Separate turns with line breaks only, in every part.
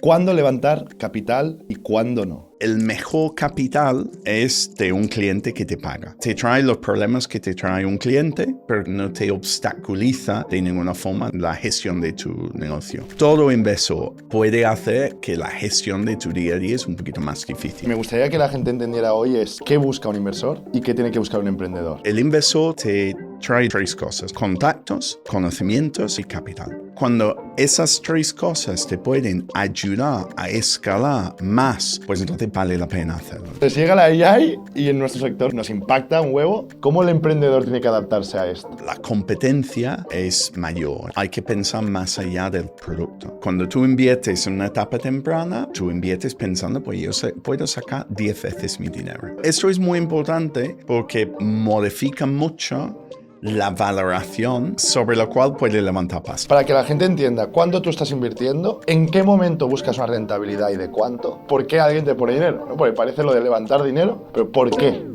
¿Cuándo levantar capital y cuándo no?
El mejor capital es de un cliente que te paga. Te trae los problemas que te trae un cliente, pero no te obstaculiza de ninguna forma la gestión de tu negocio. Todo inversor puede hacer que la gestión de tu día a día es un poquito más difícil.
Me gustaría que la gente entendiera hoy es qué busca un inversor y qué tiene que buscar un emprendedor.
El inversor te trae tres cosas: contactos, conocimientos y capital. Cuando esas tres cosas te pueden ayudar a escalar más, pues entonces vale la pena hacerlo.
Entonces llega la AI y en nuestro sector nos impacta un huevo. ¿Cómo el emprendedor tiene que adaptarse a esto?
La competencia es mayor. Hay que pensar más allá del producto. Cuando tú inviertes en una etapa temprana, tú inviertes pensando, pues yo puedo sacar 10 veces mi dinero. Esto es muy importante porque modifica mucho la valoración sobre la cual puede levantar pasta.
Para que la gente entienda cuándo tú estás invirtiendo, en qué momento buscas una rentabilidad y de cuánto, por qué alguien te pone dinero. ¿No? Porque parece lo de levantar dinero, pero ¿por qué?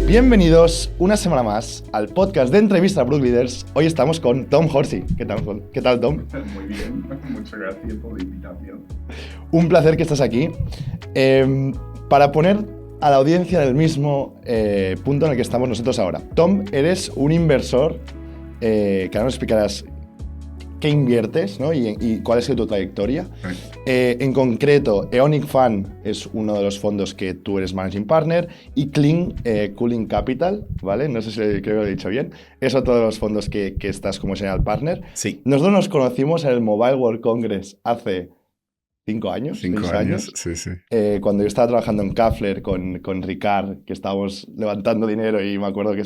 Bienvenidos una semana más al podcast de entrevista a Product Leaders. Hoy estamos con Tom Horsey. ¿Qué tal, Tom?
Muy bien, muchas gracias por la invitación.
Un placer que estés aquí. Para poner a la audiencia en el mismo punto en el que estamos nosotros ahora. Tom, eres un inversor, que ahora nos explicarás qué inviertes, ¿no? y cuál ha sido tu trayectoria. En concreto, Eonic Fund es uno de los fondos que tú eres Managing Partner y Clean Cooling Capital, ¿vale? No sé si creo que lo he dicho bien. Es otro de los fondos que estás como General Partner.
Sí.
Nosotros nos conocimos en el Mobile World Congress hace 5 años, 6 años.
Sí, sí.
Cuando yo estaba trabajando en Kafler con Ricard, que estábamos levantando dinero y me acuerdo que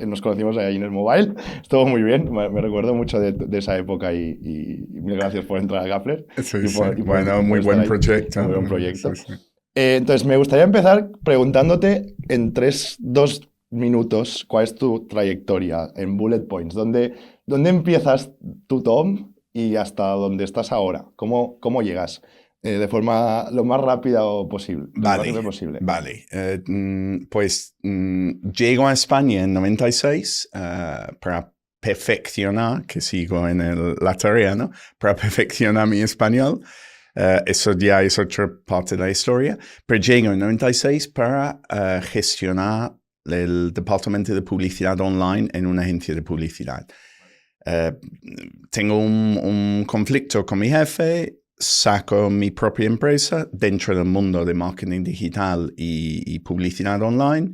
nos conocimos ahí en el Mobile. Estuvo muy bien, me recuerdo mucho de esa época y mil gracias por entrar a Kafler.
Bueno, muy buen proyecto.
Muy buen proyecto.
Sí.
Entonces, me gustaría empezar preguntándote en 2 minutos cuál es tu trayectoria en bullet points. ¿Dónde empiezas tú, Tom, y hasta dónde estás ahora? ¿Cómo llegas? De forma lo más rápida posible.
Vale. Llego a España en 96 para perfeccionar, que sigo en la tarea, ¿no? Para perfeccionar mi español. Eso ya es otra parte de la historia. Pero llego en 96 para gestionar el departamento de publicidad online en una agencia de publicidad. Tengo un conflicto con mi jefe. Saco mi propia empresa dentro del mundo de marketing digital y publicidad online.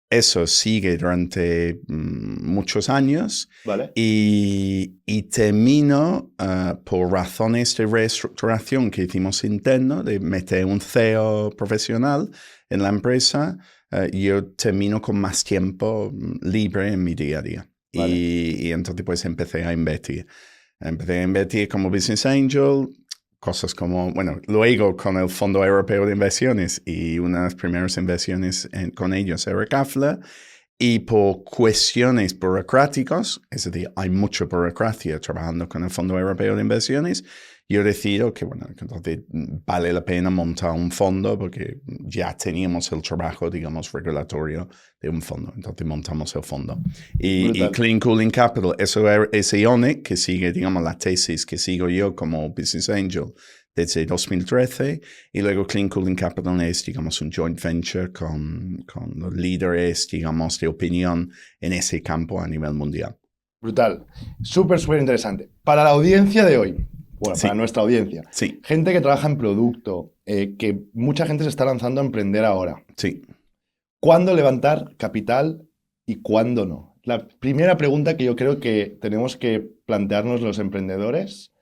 Eso sigue durante muchos años.
Vale.
Y termino, por razones de reestructuración que hicimos interno, de meter un CEO profesional en la empresa, yo termino con más tiempo libre en mi día a día. Vale. Y entonces pues empecé a invertir. Empecé a invertir como Business Angel. Cosas como, luego con el Fondo Europeo de Inversiones y unas primeras inversiones con ellos era Kafler. Y por cuestiones burocráticas, es decir, hay mucha burocracia trabajando con el Fondo Europeo de Inversiones, yo decido que, entonces vale la pena montar un fondo porque ya teníamos el trabajo, digamos, regulatorio de un fondo. Entonces montamos el fondo. Y Clean Cooling Capital, eso es Eonic, que sigue, digamos, la tesis que sigo yo como Business Angel desde 2013. Y luego Clean Cooling Capital es, digamos, un joint venture con los líderes, digamos, de opinión en ese campo a nivel mundial.
Brutal. Súper interesante. Para la audiencia de hoy, para nuestra audiencia, gente que trabaja en producto, que mucha gente se está lanzando a emprender ahora.
Sí.
¿Cuándo levantar capital y cuándo no? La primera pregunta que yo creo que tenemos que plantearnos los emprendedores,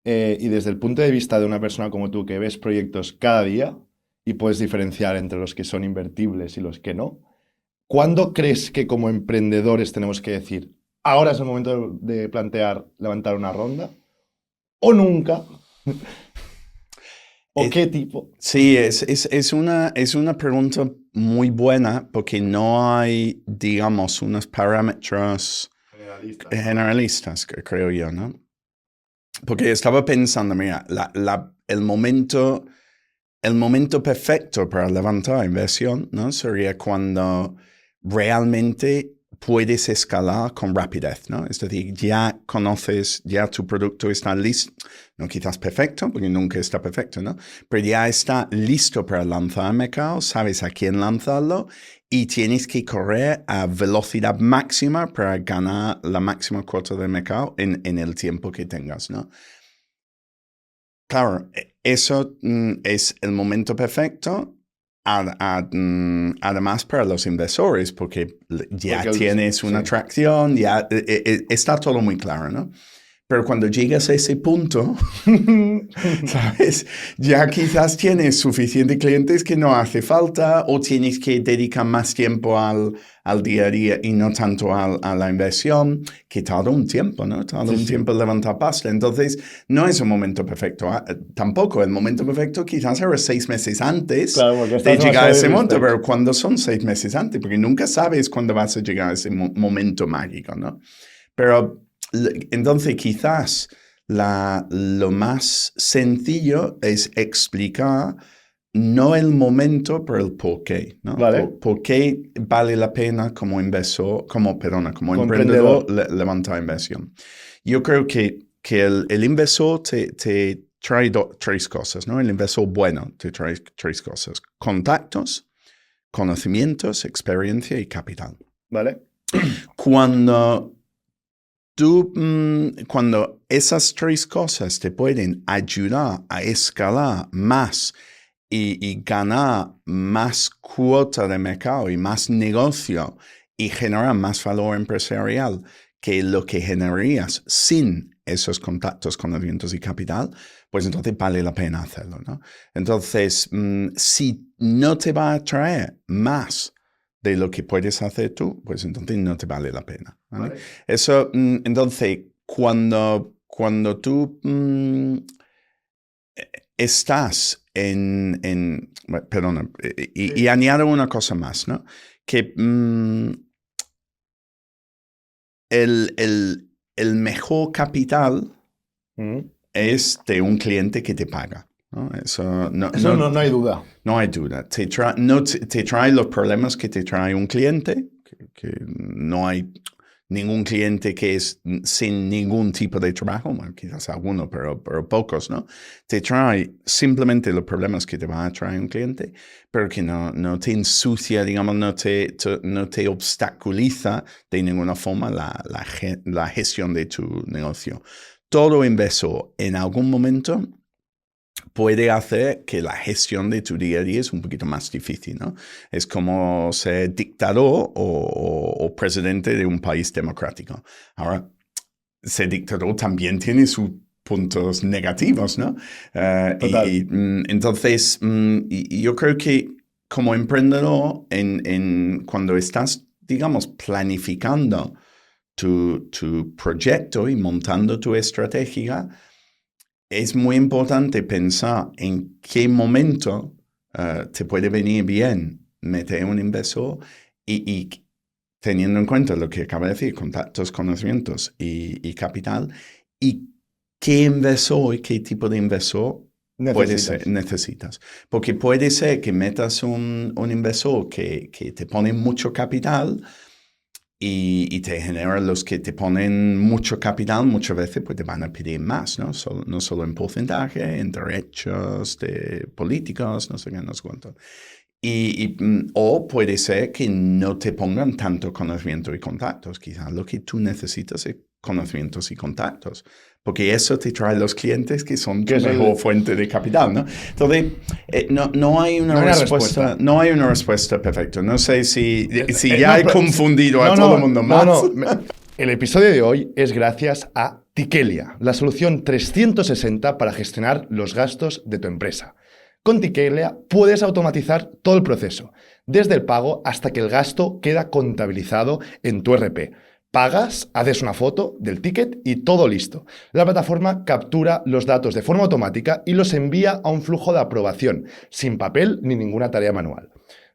y desde el punto de vista de una persona como tú que ves proyectos cada día y puedes diferenciar entre los que son invertibles y los que no, ¿cuándo crees que como emprendedores tenemos que decir, ahora es el momento de plantear levantar una ronda? ¿O nunca? ¿O qué tipo?
Sí, es una pregunta muy buena porque no hay, digamos, unos parámetros generalistas, creo yo, ¿no? Porque estaba pensando, mira, el momento perfecto para levantar inversión, ¿no? Sería cuando realmente puedes escalar con rapidez, ¿no? Es decir, ya conoces, ya tu producto está listo, no quizás perfecto, porque nunca está perfecto, ¿no? Pero ya está listo para lanzar al mercado, sabes a quién lanzarlo y tienes que correr a velocidad máxima para ganar la máxima cuota del mercado en el tiempo que tengas, ¿no? Claro, eso es el momento perfecto. Además para los inversores, porque ya tienes una atracción, ya está todo muy claro, ¿no? Pero cuando llegas a ese punto, ¿sabes? Ya quizás tienes suficientes clientes que no hace falta o tienes que dedicar más tiempo al día a día y no tanto a la inversión, que tarda un tiempo, ¿no? Tarda un tiempo levantar pasta. Entonces, no es un momento perfecto. Tampoco el momento perfecto quizás era 6 meses antes de llegar a ese momento, pero ¿cuándo son 6 meses antes? Porque nunca sabes cuándo vas a llegar a ese momento mágico, ¿no? Pero entonces quizás lo más sencillo es explicar no el momento, pero el por qué, ¿no?
Vale.
Por qué vale la pena como inversor, como emprendedor levantar inversión. Yo creo que el inversor te trae 3 cosas, ¿no? El inversor bueno te trae 3 cosas: contactos, conocimientos, experiencia y capital.
Vale.
Cuando esas 3 cosas te pueden ayudar a escalar más y ganar más cuota de mercado y más negocio y generar más valor empresarial que lo que generarías sin esos contactos, conocimientos y capital, pues entonces vale la pena hacerlo, ¿no? Entonces, si no te va a traer más de lo que puedes hacer tú, pues entonces no te vale la pena, ¿vale? Vale. Eso, entonces, cuando tú estás perdona, y añado una cosa más, ¿no? Que el mejor capital es de un cliente que te paga, ¿no? Eso no
hay duda.
No hay duda. Te trae los problemas que te trae un cliente, que no hay ningún cliente que es sin ningún tipo de trabajo, bueno, quizás alguno, pero pocos, ¿no? Te trae simplemente los problemas que te va a traer un cliente, pero que no te ensucia, digamos, no te obstaculiza de ninguna forma la gestión de tu negocio. Todo inversor en algún momento puede hacer que la gestión de tu día a día es un poquito más difícil, ¿no? Es como ser dictador o presidente de un país democrático. Ahora, ser dictador también tiene sus puntos negativos, ¿no? Entonces, yo creo que como emprendedor, cuando estás, digamos, planificando tu proyecto y montando tu estrategia, es muy importante pensar en qué momento te puede venir bien meter un inversor y teniendo en cuenta lo que acaba de decir, contactos, conocimientos y capital, y qué inversor y qué tipo de inversor necesitas. Porque puede ser que metas un inversor que te pone mucho capital y te genera los que te ponen mucho capital, muchas veces pues te van a pedir más, ¿no? No solo en porcentaje, en derechos de políticos, no sé qué, no sé cuánto. O puede ser que no te pongan tanto conocimiento y contactos. Quizás lo que tú necesitas es conocimientos y contactos, porque eso te trae los clientes que son tu mejor fuente de capital, ¿no? Entonces, no hay una respuesta. No hay una respuesta perfecta. No sé si ya he confundido a todo el mundo más.
El episodio de hoy es gracias a Tikelia, la solución 360 para gestionar los gastos de tu empresa. Con Tikelia puedes automatizar todo el proceso, desde el pago hasta que el gasto queda contabilizado en tu ERP. Pagas, haces una foto del ticket y todo listo. La plataforma captura los datos de forma automática y los envía a un flujo de aprobación, sin papel ni ninguna tarea manual.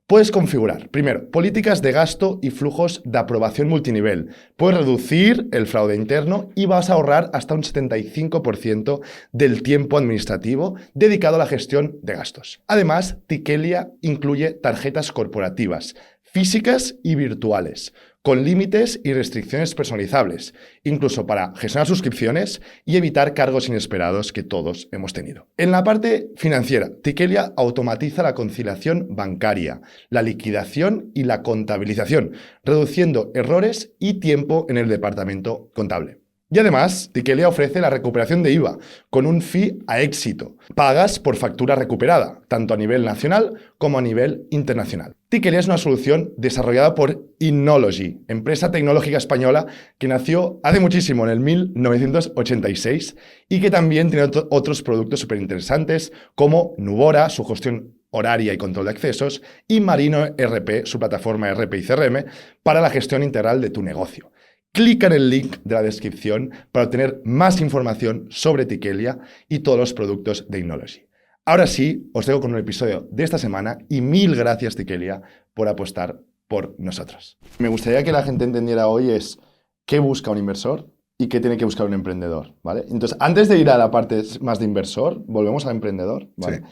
Puedes configurar, primero, políticas de gasto y flujos de aprobación multinivel. Puedes reducir el fraude interno y vas a ahorrar hasta un 75% del tiempo administrativo dedicado a la gestión de gastos. Además, Tikelia incluye tarjetas corporativas, físicas y virtuales, con límites y restricciones personalizables, incluso para gestionar suscripciones y evitar cargos inesperados que todos hemos tenido. En la parte financiera, Tikelia automatiza la conciliación bancaria, la liquidación y la contabilización, reduciendo errores y tiempo en el departamento contable. Y además, Tikelia ofrece la recuperación de IVA con un fee a éxito. Pagas por factura recuperada, tanto a nivel nacional como a nivel internacional. Tikelia es una solución desarrollada por Innology, empresa tecnológica española que nació hace muchísimo, en el 1986, y que también tiene otros productos súper interesantes como Nubora, su gestión horaria y control de accesos, y Marino RP, su plataforma RP y CRM, para la gestión integral de tu negocio. Clica en el link de la descripción para obtener más información sobre Tikelia y todos los productos de Innology. Ahora sí, os dejo con un episodio de esta semana y mil gracias, Tikelia, por apostar por nosotros. Me gustaría que la gente entendiera hoy es qué busca un inversor y qué tiene que buscar un emprendedor, ¿vale? Entonces, antes de ir a la parte más de inversor, volvemos al emprendedor, ¿vale?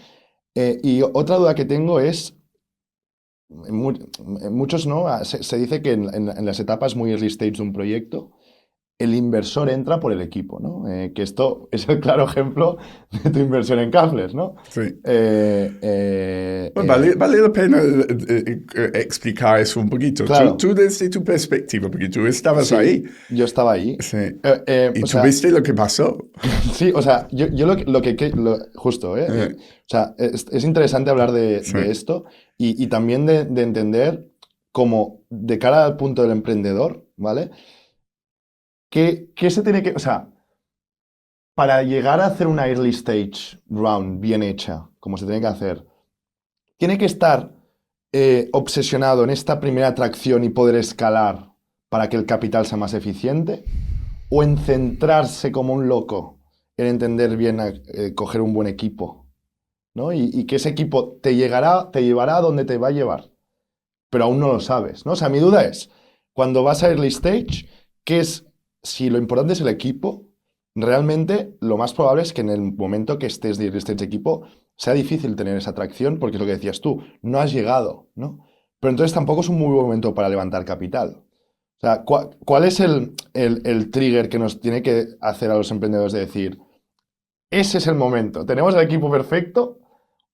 Sí. Y otra duda que tengo es, muchos no, se dice que en las etapas muy early stage de un proyecto, el inversor entra por el equipo, ¿no? Que esto es el claro ejemplo de tu inversión en Kafler, ¿no?
Sí. Vale la pena explicar eso un poquito.
Claro.
Tú desde tu perspectiva, porque tú estabas
Sí,
ahí.
Yo estaba ahí.
Sí. Y tú viste lo que pasó.
Sí, o sea, yo justo, o sea, es interesante hablar de esto y también de entender cómo, de cara al punto del emprendedor, ¿vale? ¿Qué se tiene que...? O sea, para llegar a hacer una early stage round bien hecha, como se tiene que hacer, ¿tiene que estar obsesionado en esta primera atracción y poder escalar para que el capital sea más eficiente? ¿O en centrarse como un loco en entender bien, coger un buen equipo, ¿no? Y que ese equipo te llevará a donde te va a llevar, pero aún no lo sabes, ¿no? O sea, mi duda es, cuando vas a early stage, si lo importante es el equipo, realmente lo más probable es que en el momento que estés de early stage de equipo sea difícil tener esa atracción, porque es lo que decías tú, no has llegado, ¿no? Pero entonces tampoco es un muy buen momento para levantar capital. O sea, ¿cuál es el trigger que nos tiene que hacer a los emprendedores de decir, ese es el momento, ¿tenemos el equipo perfecto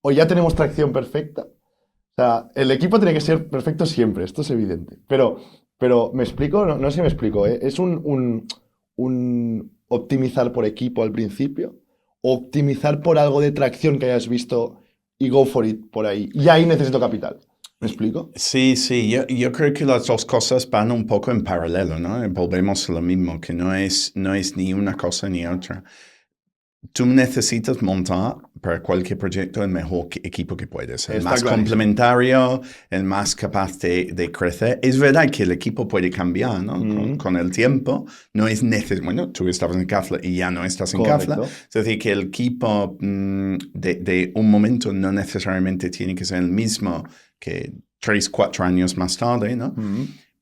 o ya tenemos tracción perfecta? O sea, el equipo tiene que ser perfecto siempre, esto es evidente. Pero ¿me explico? No sé si me explico. ¿Es un optimizar por equipo al principio? ¿O optimizar por algo de tracción que hayas visto y go for it por ahí? Y ahí necesito capital. ¿Me explico?
Sí. Yo creo que las dos cosas van un poco en paralelo, ¿no? Volvemos a lo mismo, que no es ni una cosa ni otra. Tú necesitas montar para cualquier proyecto el mejor equipo que puedes, el más complementario, el más capaz de crecer. Es verdad que el equipo puede cambiar, ¿no? Con el tiempo. No es necesario. Bueno, tú estabas en Kafler y ya no estás en Kafler. Es decir, que el equipo de un momento no necesariamente tiene que ser el mismo que 3, 4 años más tarde, ¿no?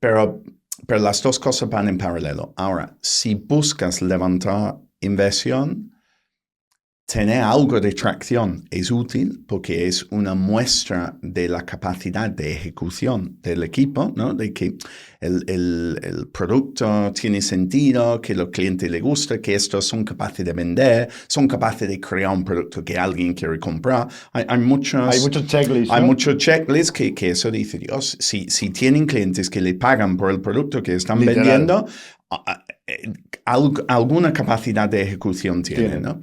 Pero las dos cosas van en paralelo. Ahora, si buscas levantar inversión, tener algo de tracción es útil porque es una muestra de la capacidad de ejecución del equipo, ¿no? De que el producto tiene sentido, que los clientes les gusta, que estos son capaces de vender, son capaces de crear un producto que alguien quiere comprar. Hay muchos checklists, ¿no? Hay muchos checklists que eso dice, Dios, si tienen clientes que le pagan por el producto que están vendiendo, alguna capacidad de ejecución tienen, ¿no?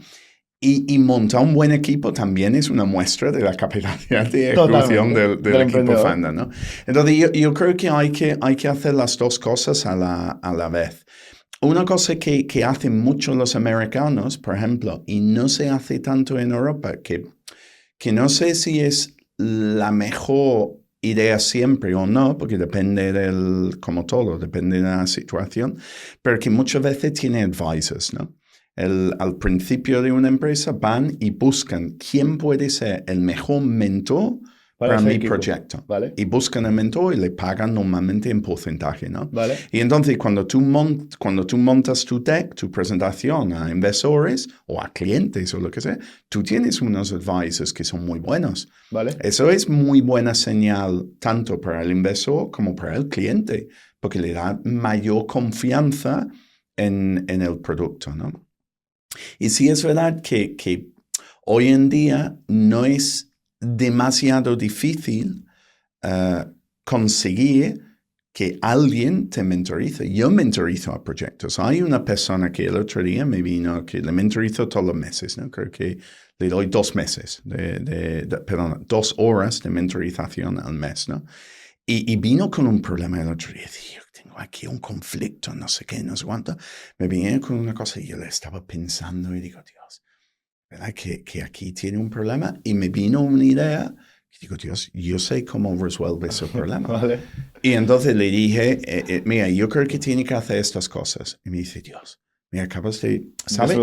Y montar un buen equipo también es una muestra de la capacidad de ejecución del equipo founder, ¿no? Entonces, yo creo que hay que hacer las dos cosas a la vez. Una cosa que hacen mucho los americanos, por ejemplo, y no se hace tanto en Europa, que no sé si es la mejor idea siempre o no, porque depende como todo, depende de la situación, pero que muchas veces tiene advisors, ¿no? Al principio de una empresa van y buscan quién puede ser el mejor mentor para mi proyecto. ¿Vale? Y buscan el mentor y le pagan normalmente en porcentaje, ¿no? ¿Vale? Y entonces cuando tú montas tu deck, tu presentación a inversores o a clientes o lo que sea, tú tienes unos advisors que son muy buenos. ¿Vale? Eso es muy buena señal tanto para el inversor como para el cliente. porque le da mayor confianza en el producto, ¿no? Y sí es verdad que hoy en día no es demasiado difícil conseguir que alguien te mentorice. Yo mentorizo a proyectos. Hay una persona que el otro día me vino, que le mentorizo todos los meses, ¿no? Creo que le doy 2 meses, perdón, 2 horas de mentorización al mes, ¿no? Y vino con un problema el otro día. Dije, tengo aquí un conflicto, no sé qué, no sé cuánto. Me vino con una cosa y yo le estaba pensando y digo, Dios, ¿verdad que aquí tiene un problema? Y me vino una idea. Y digo, Dios, yo sé cómo resuelve ese problema.
Vale.
Y entonces le dije, mira, yo creo que tiene que hacer estas cosas. Y me dice, Dios, me acabas de, ¿sabes?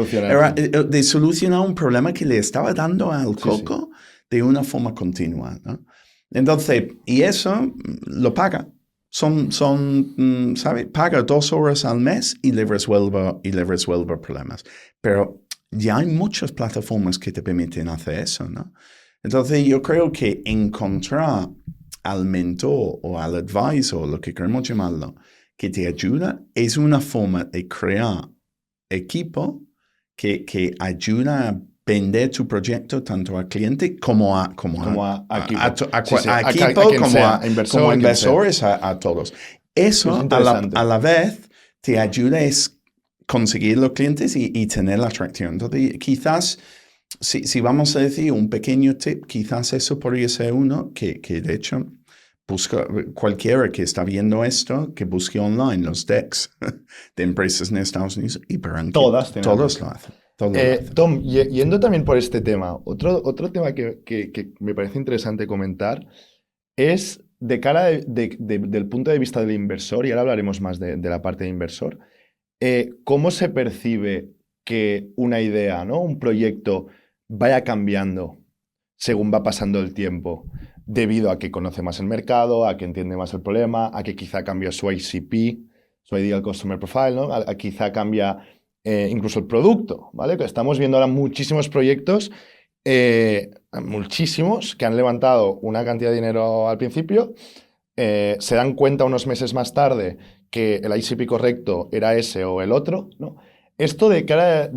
De solucionar un problema que le estaba dando al coco de una forma continua, ¿no? Entonces, y eso lo paga. ¿Sabes? Paga 2 horas al mes y le resuelve problemas. Pero ya hay muchas plataformas que te permiten hacer eso, ¿no? Entonces, yo creo que encontrar al mentor o al advisor, lo que queremos llamarlo, que te ayuda, es una forma de crear equipo que ayuda a vender tu proyecto tanto al cliente como a inversores, a todos. Eso a la vez te ayuda a conseguir los clientes y tener la atracción. Entonces, quizás, si vamos a decir un pequeño tip, quizás eso podría ser uno que de hecho busca cualquiera que está viendo esto, que busque online los decks de empresas en Estados Unidos y verán
todos
lo hacen.
Tom, yendo también por este tema, otro tema que me parece interesante comentar es de cara del punto de vista del inversor, y ahora hablaremos más de la parte de inversor, ¿cómo se percibe que una idea, ¿no? Un proyecto vaya cambiando según va pasando el tiempo, debido a que conoce más el mercado, a que entiende más el problema, a que quizá cambia su ICP, su Ideal Customer Profile, ¿no? A quizá cambia incluso el producto, ¿vale? Que estamos viendo ahora muchísimos proyectos, muchísimos, que han levantado una cantidad de dinero al principio, se dan cuenta unos meses más tarde que el ICP correcto era ese o el otro, ¿no? Esto de cara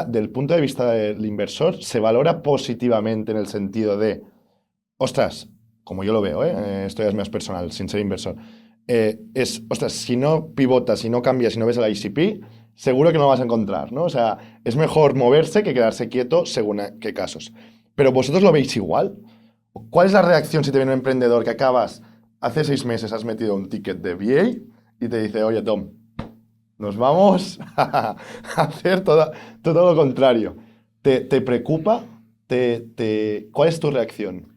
del punto de vista del inversor se valora positivamente en el sentido de, ostras, como yo lo veo, esto ya es más personal, sin ser inversor, ostras, si no pivotas, si no cambias, si no ves el ICP, seguro que no lo vas a encontrar, ¿no? O sea, es mejor moverse que quedarse quieto según qué casos. Pero vosotros lo veis igual. ¿Cuál es la reacción si te viene un emprendedor que acabas, hace 6 meses has metido un ticket de VA y te dice, oye, Tom, nos vamos a hacer todo lo contrario? ¿Te preocupa? ¿Cuál es tu reacción?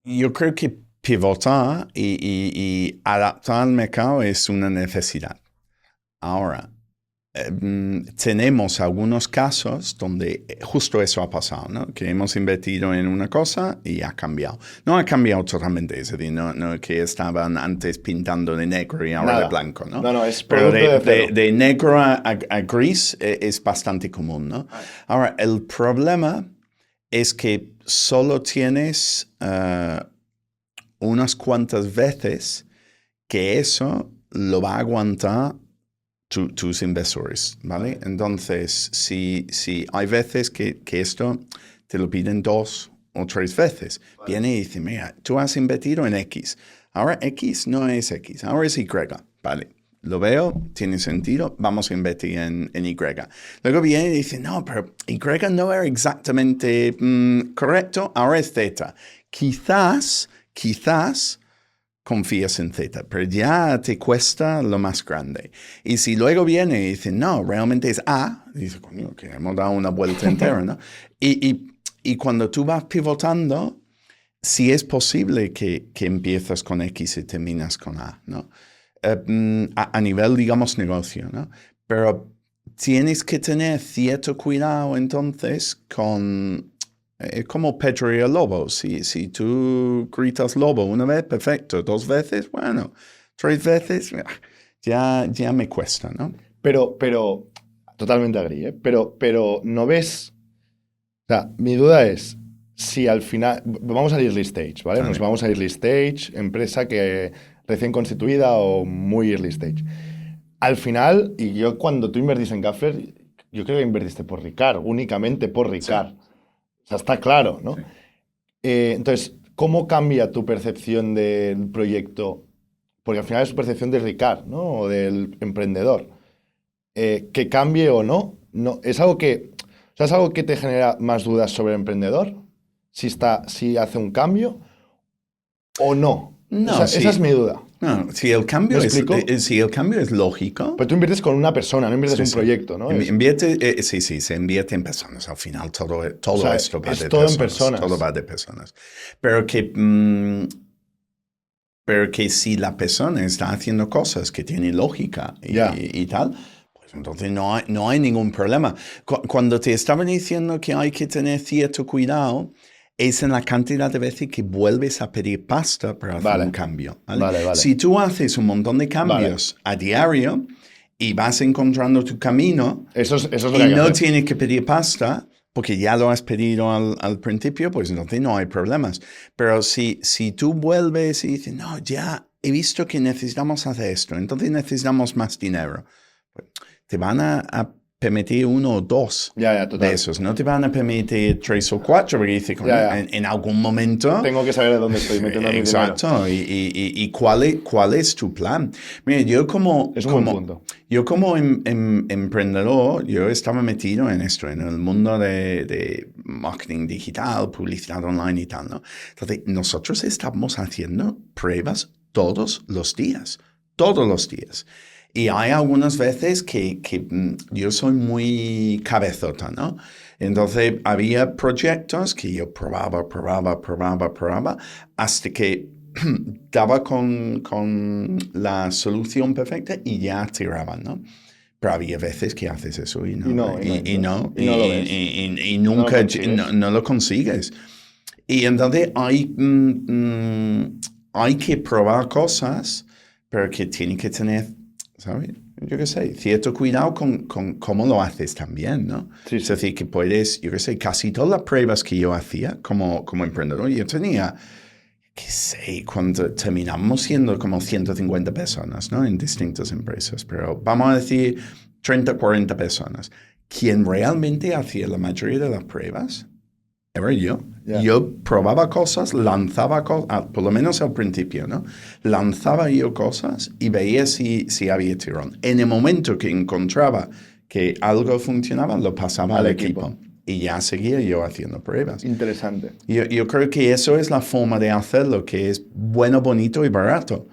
Yo creo que pivotar y adaptar al mercado es una necesidad. Ahora, tenemos algunos casos donde justo eso ha pasado, ¿no? Que hemos invertido en una cosa y ha cambiado. No ha cambiado totalmente, es decir, no que estaban antes pintando de negro y ahora de blanco, ¿no?
No, es
pero
de
de negro a gris es bastante común, ¿no? Ahora, el problema es que solo tienes unas cuantas veces que eso lo va a aguantar tus inversores, ¿vale? Entonces, si hay veces que esto te lo piden 2 o 3 veces, viene y dice, mira, tú has invertido en X, ahora X no es X, ahora es Y, ¿vale? Lo veo, tiene sentido, vamos a invertir en Y. Luego viene y dice, no, pero Y no era exactamente correcto, ahora es Z. Quizás confías en Z, pero ya te cuesta lo más grande. Y si luego viene y dice, no, realmente es A, dice, coño, que hemos dado una vuelta entera, ¿no? Y cuando tú vas pivotando, sí es posible que empiezas con X y terminas con A, ¿no? A nivel, digamos, negocio, ¿no? Pero tienes que tener cierto cuidado entonces con... como Pedro y el lobo. Si tú gritas lobo una vez, perfecto. 2 veces, bueno. 3 veces, ya me cuesta, ¿no?
Pero totalmente agree, pero no ves... O sea, mi duda es, si al final... Vamos al early stage, ¿vale? Nos vamos a early stage, empresa que recién constituida o muy early stage. Al final, y yo cuando tú invertiste en Caffer, yo creo que invertiste por Ricard, únicamente por Ricard. O sea, está claro, ¿no?
Sí.
Entonces, ¿cómo cambia tu percepción del proyecto? Porque al final es tu percepción de Ricard, ¿no? O del emprendedor. Que cambie o no, es algo que, o sea, es algo que te genera más dudas sobre el emprendedor, si hace un cambio o no.
No,
Esa es mi duda.
No, si el cambio
¿Me
es,
explico?
si el cambio es lógico,
Pero tú inviertes con una persona, no inviertes en un
sí.
proyecto, ¿no?
Invierte, sí, se invierte en personas. Al final todo
O sea,
esto va
es
de
todo en
personas.
personas.
Todo va de personas. Pero que si la persona está haciendo cosas que tienen lógica
Ya.
y tal, pues entonces no hay ningún problema. Cuando te estaba diciendo que hay que tener cierto cuidado, es en la cantidad de veces que vuelves a pedir pasta para hacer
Vale.
un cambio. ¿Vale?
Vale.
Si tú haces un montón de cambios a diario y vas encontrando tu camino
Eso es lo que
y
hay que
no
hacer.
tienes que pedir pasta, porque ya lo has pedido al principio, pues entonces no hay problemas. Pero si tú vuelves y dices, no, ya he visto que necesitamos hacer esto, entonces necesitamos más dinero, pues, te van a permitir 1 o 2
Ya, total.
de esos. No te van a permitir 3 o 4, porque dices,
Ya.
en algún momento...
Tengo que saber de dónde estoy metiendo mi dinero.
Exacto. ¿Y cuál es tu plan? Mira, yo como...
Es un buen punto.
Yo como emprendedor, yo estaba metido en esto, en el mundo de marketing digital, publicidad online y tal, ¿no? Entonces, nosotros estamos haciendo pruebas todos los días. Y hay algunas veces que yo soy muy cabezota, ¿no? Entonces, había proyectos que yo probaba, hasta que daba con la solución perfecta y ya tiraban, ¿no? Pero había veces que haces eso y
no lo ves.
y nunca no lo consigues. Y entonces hay que probar cosas, pero que tiene que tener, ¿sabes? Yo qué sé, cierto cuidado con cómo lo haces también, ¿no?
Sí.
Es decir, que puedes, yo qué sé, casi todas las pruebas que yo hacía como emprendedor, yo tenía, qué sé, cuando terminamos siendo como 150 personas, ¿no? En distintas empresas, pero vamos a decir 30, 40 personas. Quien realmente hacía la mayoría de las pruebas era yo.
Yeah.
Yo probaba cosas, lanzaba cosas, por lo menos al principio, ¿no? Lanzaba yo cosas y veía si había tirón. En el momento que encontraba que algo funcionaba, lo pasaba al equipo. Y ya seguía yo haciendo pruebas.
Interesante.
Yo creo que eso es la forma de hacerlo, que es bueno, bonito y barato.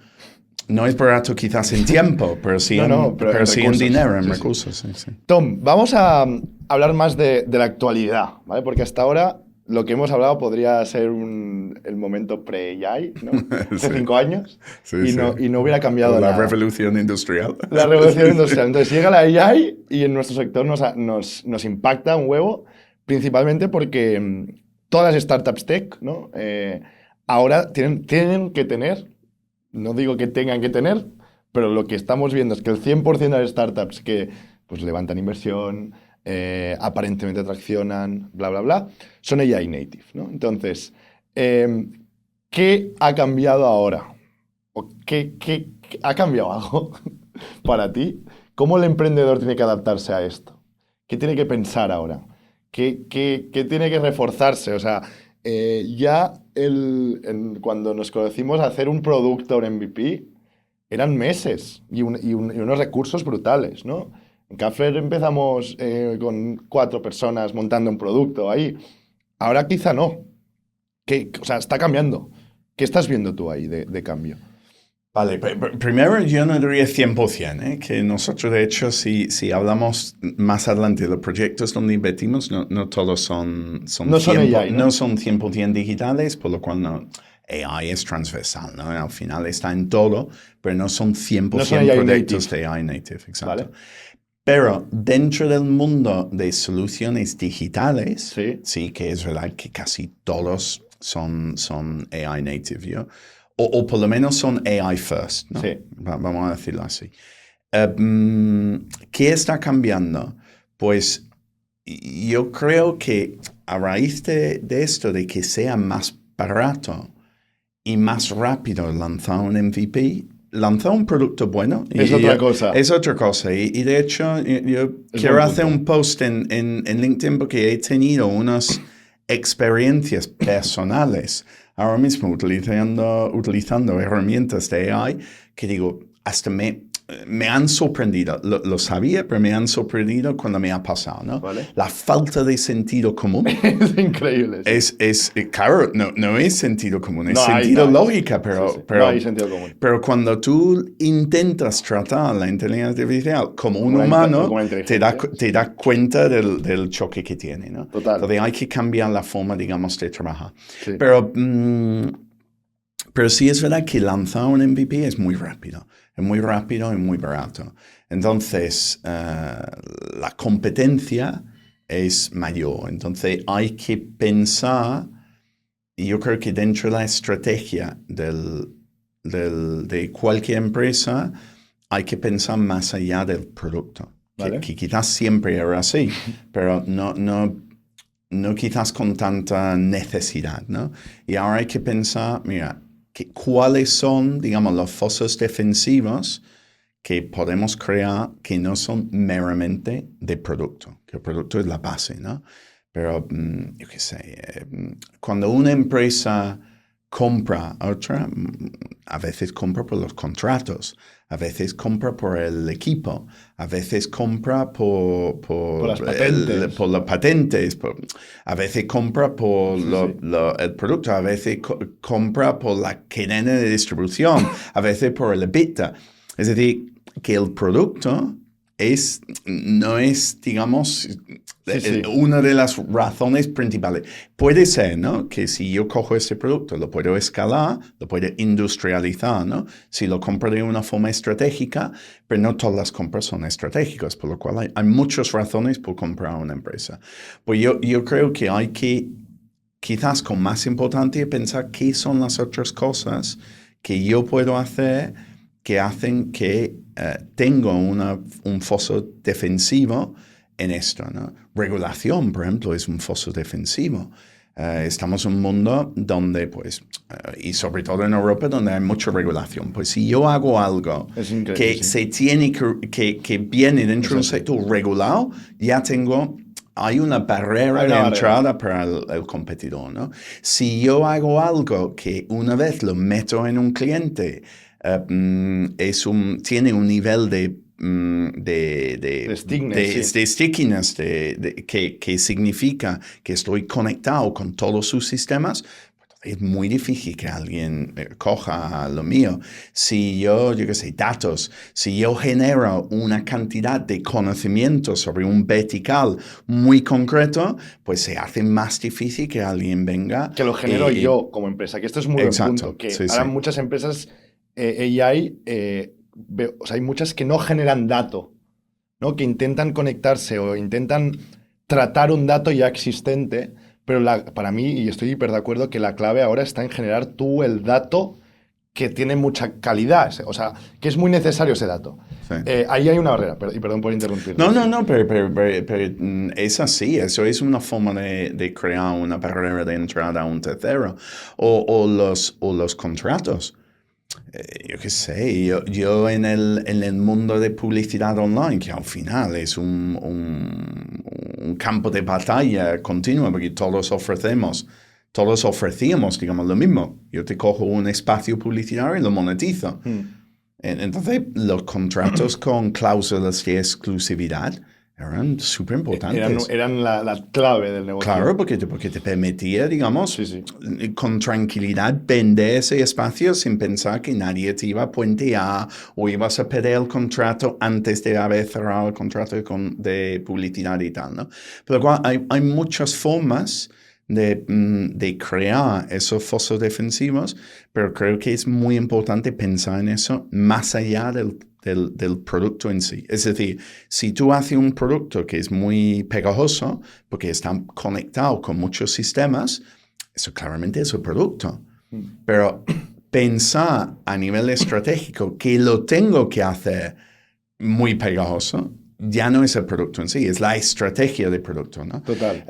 No es barato quizás en tiempo, pero sí, pero sí en dinero, en recursos. Sí.
Tom, vamos a hablar más de la actualidad, ¿vale? Porque hasta ahora lo que hemos hablado podría ser el momento pre-AI, ¿no? Hace 5 años. Y no hubiera cambiado nada.
La revolución industrial.
La revolución industrial. Entonces llega la AI y en nuestro sector nos impacta un huevo, principalmente porque todas las startups tech, ¿no? Ahora tienen que tener, no digo que tengan que tener, pero lo que estamos viendo es que el 100% de las startups que pues, levantan inversión, aparentemente traccionan, bla, bla, bla, son AI native, ¿no? Entonces, ¿qué ha cambiado ahora? ¿O qué ha cambiado algo para ti? ¿Cómo el emprendedor tiene que adaptarse a esto? ¿Qué tiene que pensar ahora? ¿Qué tiene que reforzarse? O sea, ya cuando nos conocimos a hacer un producto, un MVP, eran meses y unos recursos brutales, ¿no? En Caffer empezamos con 4 personas montando un producto ahí. Ahora quizá no. O sea, está cambiando. ¿Qué estás viendo tú ahí de cambio?
Vale, primero yo no diría 100%, que nosotros de hecho si hablamos más adelante de los proyectos donde invertimos, no todos son
no son AI, ¿no?
No son 100% digitales, por lo cual AI es transversal, ¿no? Al final está en todo, pero no son 100% proyectos de AI native, exacto. ¿Vale? Pero dentro del mundo de soluciones digitales, sí que es verdad que casi todos son AI native, ¿yo? O por lo menos son AI first, ¿no?
Sí.
Vamos a decirlo así. ¿Qué está cambiando? Pues yo creo que a raíz de esto, de que sea más barato y más rápido lanzar un MVP. Lanzar un producto bueno
es otra cosa.
Es otra cosa. Y de hecho, yo quiero hacer un post en LinkedIn porque he tenido unas experiencias personales ahora mismo utilizando herramientas de AI que digo, hasta me han sorprendido. Lo sabía, pero me han sorprendido cuando me ha pasado, ¿no?
¿Vale?
La falta de sentido común.
Es increíble. Sí.
Claro, no es sentido común, es
No hay,
sentido
no hay.
lógica, pero,
Sí, sí.
pero
No hay sentido común.
pero cuando tú intentas tratar la inteligencia artificial como un
Como
humano,
una
te das cuenta del choque que tiene, ¿no?
Total.
Entonces hay que cambiar la forma, digamos, de trabajar.
Sí.
Pero sí es verdad que lanzar un MVP es muy rápido y muy barato. Entonces, la competencia es mayor. Entonces, hay que pensar, y yo creo que dentro de la estrategia de cualquier empresa, hay que pensar más allá del producto.
¿Vale?
Que quizás siempre era así, pero no quizás con tanta necesidad, ¿no? Y ahora hay que pensar, mira, cuáles son, digamos, los fosos defensivos que podemos crear que no son meramente de producto, que el producto es la base, ¿no? Pero, yo qué sé, cuando una empresa compra a otra, a veces compra por los contratos, a veces compra por el equipo, a veces compra por
las patentes.
por las patentes, a veces compra por el producto, a veces compra por la cadena de distribución, a veces por el EBITDA. Es decir, que el producto no es, digamos, una de las razones principales. Puede ser, ¿no? Que si yo cojo este producto, lo puedo escalar, lo puedo industrializar, ¿no? Si lo compro de una forma estratégica, pero no todas las compras son estratégicas, por lo cual hay muchas razones por comprar una empresa. Pues yo creo que hay que, quizás con más importante, pensar qué son las otras cosas que yo puedo hacer que hacen que tengo un foso defensivo en esto, ¿no? Regulación, por ejemplo, es un foso defensivo. Estamos en un mundo donde, pues, y sobre todo en Europa, donde hay mucha regulación. Pues si yo hago algo que se tiene que viene dentro de un sector regulado, ya hay una barrera de entrada para el competidor, ¿no? Si yo hago algo que una vez lo meto en un cliente, tiene un nivel de stickiness, que significa que estoy conectado con todos sus sistemas, es muy difícil que alguien coja lo mío. Si yo qué sé, datos, si yo genero una cantidad de conocimiento sobre un vertical muy concreto, pues se hace más difícil que alguien venga.
Que lo genero yo como empresa, que esto es muy buen punto. Que ahora muchas empresas AI, o sea, hay muchas que no generan dato, ¿no? Que intentan conectarse o intentan tratar un dato ya existente, pero para mí, y estoy hiper de acuerdo, que la clave ahora está en generar tú el dato que tiene mucha calidad, o sea, que es muy necesario ese dato. Sí. Ahí hay una barrera, y perdón por interrumpir.
No, pero es así, eso es una forma de crear una barrera de entrada a un tercero, o los contratos. Yo qué sé, yo en el mundo de publicidad online, que al final es un campo de batalla continuo, porque todos ofrecíamos, digamos, lo mismo. Yo te cojo un espacio publicitario y lo monetizo. Entonces, los contratos con cláusulas de exclusividad eran súper importantes.
Eran la clave del negocio.
Claro, porque te permitía, digamos, con tranquilidad vender ese espacio sin pensar que nadie te iba a puentear o ibas a perder el contrato antes de haber cerrado el contrato de publicidad y tal, ¿no? Pero hay muchas formas de crear esos fosos defensivos, pero creo que es muy importante pensar en eso más allá del producto en sí. Es decir, si tú haces un producto que es muy pegajoso, porque está conectado con muchos sistemas, eso claramente es un producto. Pero pensar a nivel estratégico que lo tengo que hacer muy pegajoso, ya no es el producto en sí, es la estrategia del producto, ¿no?
Total.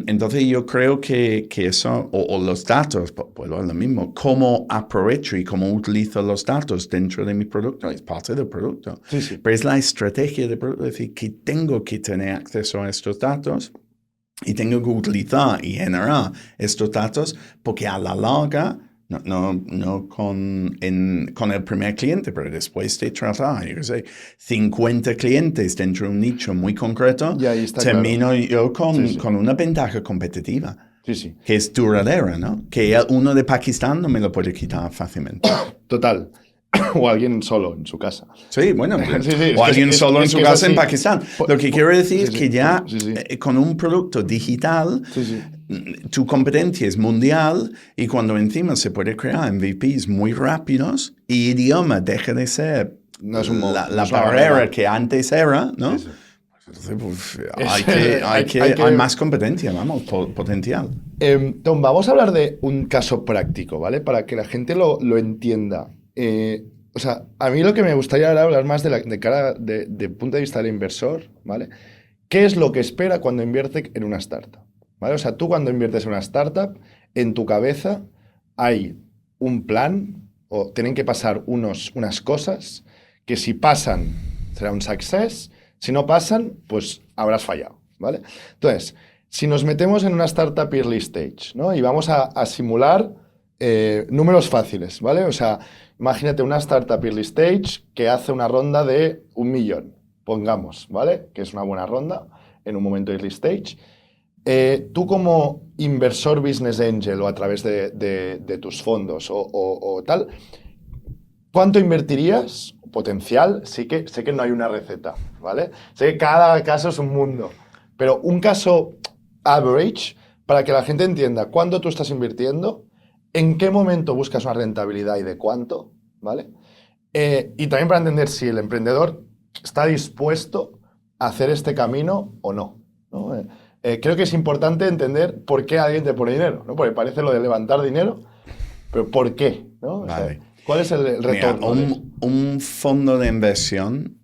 Entonces yo creo que eso, o los datos, pues lo mismo, cómo aprovecho y cómo utilizo los datos dentro de mi producto, es parte del producto.
Sí, sí.
Pero es la estrategia del producto, es decir, que tengo que tener acceso a estos datos y tengo que utilizar y generar estos datos porque a la larga, no con el primer cliente, pero después de tratar, yo sé, 50 clientes dentro de un nicho muy concreto,
Y ahí está
termino
claro.
yo
Sí, sí.
con una ventaja competitiva.
Sí, sí.
Que es duradera, ¿no? Que uno de Pakistán no me lo puede quitar fácilmente.
Total. O alguien solo en su casa.
Sí, bueno,
Sí, sí,
o alguien solo en
es
su
que es
casa en
así.
Pakistán. Lo que quiero decir es
Sí,
que
sí,
ya
sí, sí.
con un producto digital,
Sí, sí.
tu competencia es mundial y cuando encima se puede crear MVPs muy rápidos y idioma deja de ser
No es un
la
no es una
barrera
barrera.
que antes era, ¿no?
Sí, sí.
Entonces, pues,
Hay que-
hay más competencia, vamos, potencial.
Tom, vamos a hablar de un caso práctico, ¿vale? Para que la gente lo entienda. O sea, a mí lo que me gustaría ahora hablar más de punto de vista del inversor, ¿vale? ¿Qué es lo que espera cuando invierte en una startup? ¿Vale? O sea, tú cuando inviertes en una startup, en tu cabeza hay un plan o tienen que pasar unas cosas que si pasan será un success, si no pasan, pues habrás fallado, ¿vale? Entonces, si nos metemos en una startup early stage, ¿no? Y vamos a simular números fáciles, ¿vale? O sea, imagínate una startup early stage que hace una ronda de 1 millón, pongamos, ¿vale? Que es una buena ronda en un momento early stage. Tú como inversor business angel o a través de tus fondos o tal, ¿cuánto invertirías? Potencial, sé que no hay una receta, ¿vale? Sé que cada caso es un mundo, pero un caso average para que la gente entienda cuándo tú estás invirtiendo, en qué momento buscas una rentabilidad y de cuánto, ¿vale? Y también para entender si el emprendedor está dispuesto a hacer este camino o no, ¿no? Creo que es importante entender por qué alguien te pone dinero, ¿no? Porque parece lo de levantar dinero, pero ¿por qué? ¿No?
Vale.
O sea, ¿cuál es el
Mira,
retorno de eso?
un fondo de inversión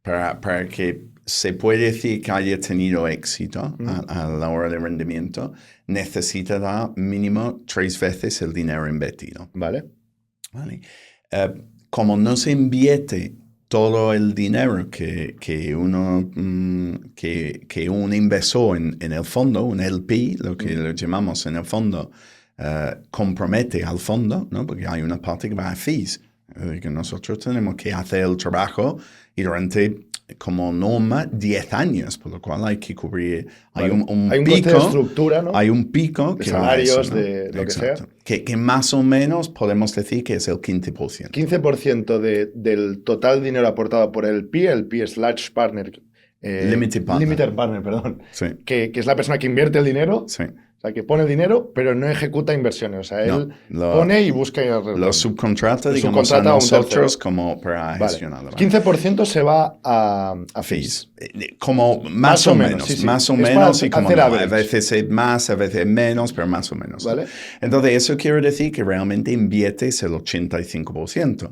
para que se puede decir que haya tenido éxito a la hora de rendimiento, necesita dar mínimo 3 veces el dinero invertido.
¿Vale?
¿Vale? Como no se invierte todo el dinero que un inversor en el fondo, un LP, lo que lo llamamos en el fondo, compromete al fondo, ¿no? Porque hay una parte que va a fees, que nosotros tenemos que hacer el trabajo y durante, como norma, 10 años, por lo cual hay que cubrir, hay
Vale.
un
Hay un
pico,
coste de estructura, ¿no?
hay un pico
De
que va a
salarios,
eso, ¿no?
de lo que sea.
Que más o menos podemos decir que es el 15%.
15% del total dinero aportado por el LP es Large Partner.
Limited Partner.
Perdón.
Sí.
Que es la persona que invierte el dinero.
Sí.
O sea, que pone el dinero, pero no ejecuta inversiones. O sea, él pone y busca el retorno.
Lo subcontrata,
Lo
digamos,
subcontrata
a
a un
nosotros
tercero.
como para
Vale.
gestionarlo. ¿Vale?
15% se va a fees.
Como más o menos,
sí, sí.
más o
Es
menos
para
y como
hacer
no, a
average.
veces es más, a veces es menos, pero más o menos.
¿Vale?
Entonces eso quiere decir que realmente inviertes el 85%.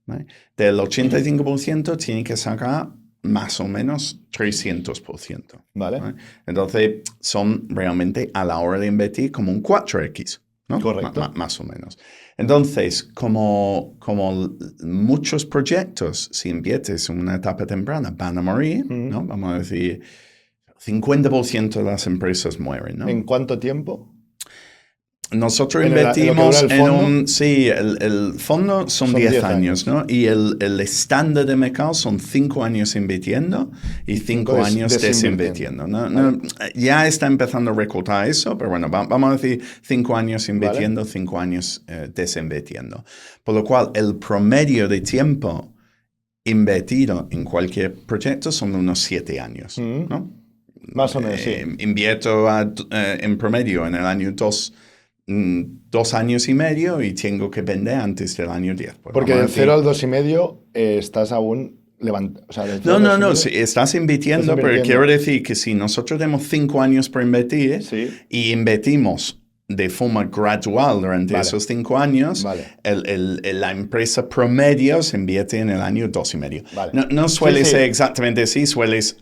¿Vale? Del 85% tiene que sacar más o menos 300%.
¿Vale?
¿Vale? Entonces son realmente a la hora de invertir como un 4X, ¿no?
Correcto.
Más o menos. Entonces, como muchos proyectos, si inviertes en una etapa temprana, van a morir, ¿no? Vamos a decir, 50% de las empresas mueren, ¿no?
¿En cuánto tiempo?
Nosotros
¿En lo que
invertimos
dura el
en
fondo?
sí, el fondo son 10 años, ¿no? Y el estándar de mercado son 5 años invirtiendo y 5 años desinvirtiendo, ¿no?
Vale.
Ya está empezando a recortar eso, pero bueno, vamos a decir 5 años invirtiendo,
Vale.
5 años desinvirtiendo. Por lo cual, el promedio de tiempo invertido en cualquier proyecto son unos 7 años, ¿no?
Más o menos, sí.
Invierto en promedio en el año 2 años y medio y tengo que vender antes del año 10. Pues
Porque del 0 al 2,5 estás aún levantando. O sea,
no, sí, estás invirtiendo, pero quiero decir que si nosotros tenemos 5 años para invertir
Sí.
y invertimos de forma gradual durante
Vale.
esos 5 años,
Vale.
la empresa promedio se invierte en el año 2,5.
Vale.
No suele
Sí, sí.
ser exactamente así, sueles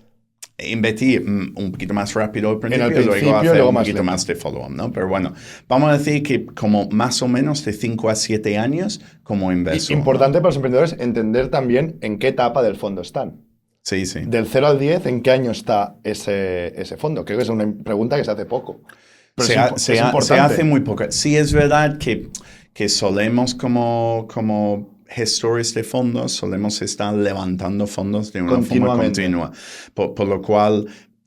invertir un poquito más rápido al principio, y
principio,
luego hacer
luego
un
más
poquito
lento.
más de follow-up, ¿no? Pero bueno, vamos a decir que como más o menos de 5 a 7 años como inversor.
Importante para los emprendedores entender también en qué etapa del fondo están.
Sí, sí.
Del 0 al 10, ¿en qué año está ese fondo? Creo que es una pregunta que se hace poco. Pero
Se
es importante.
hace muy poco. Sí es verdad que solemos como gestores de fondos, solemos estar levantando fondos de una forma
Continuamente.
continua. Por lo cual,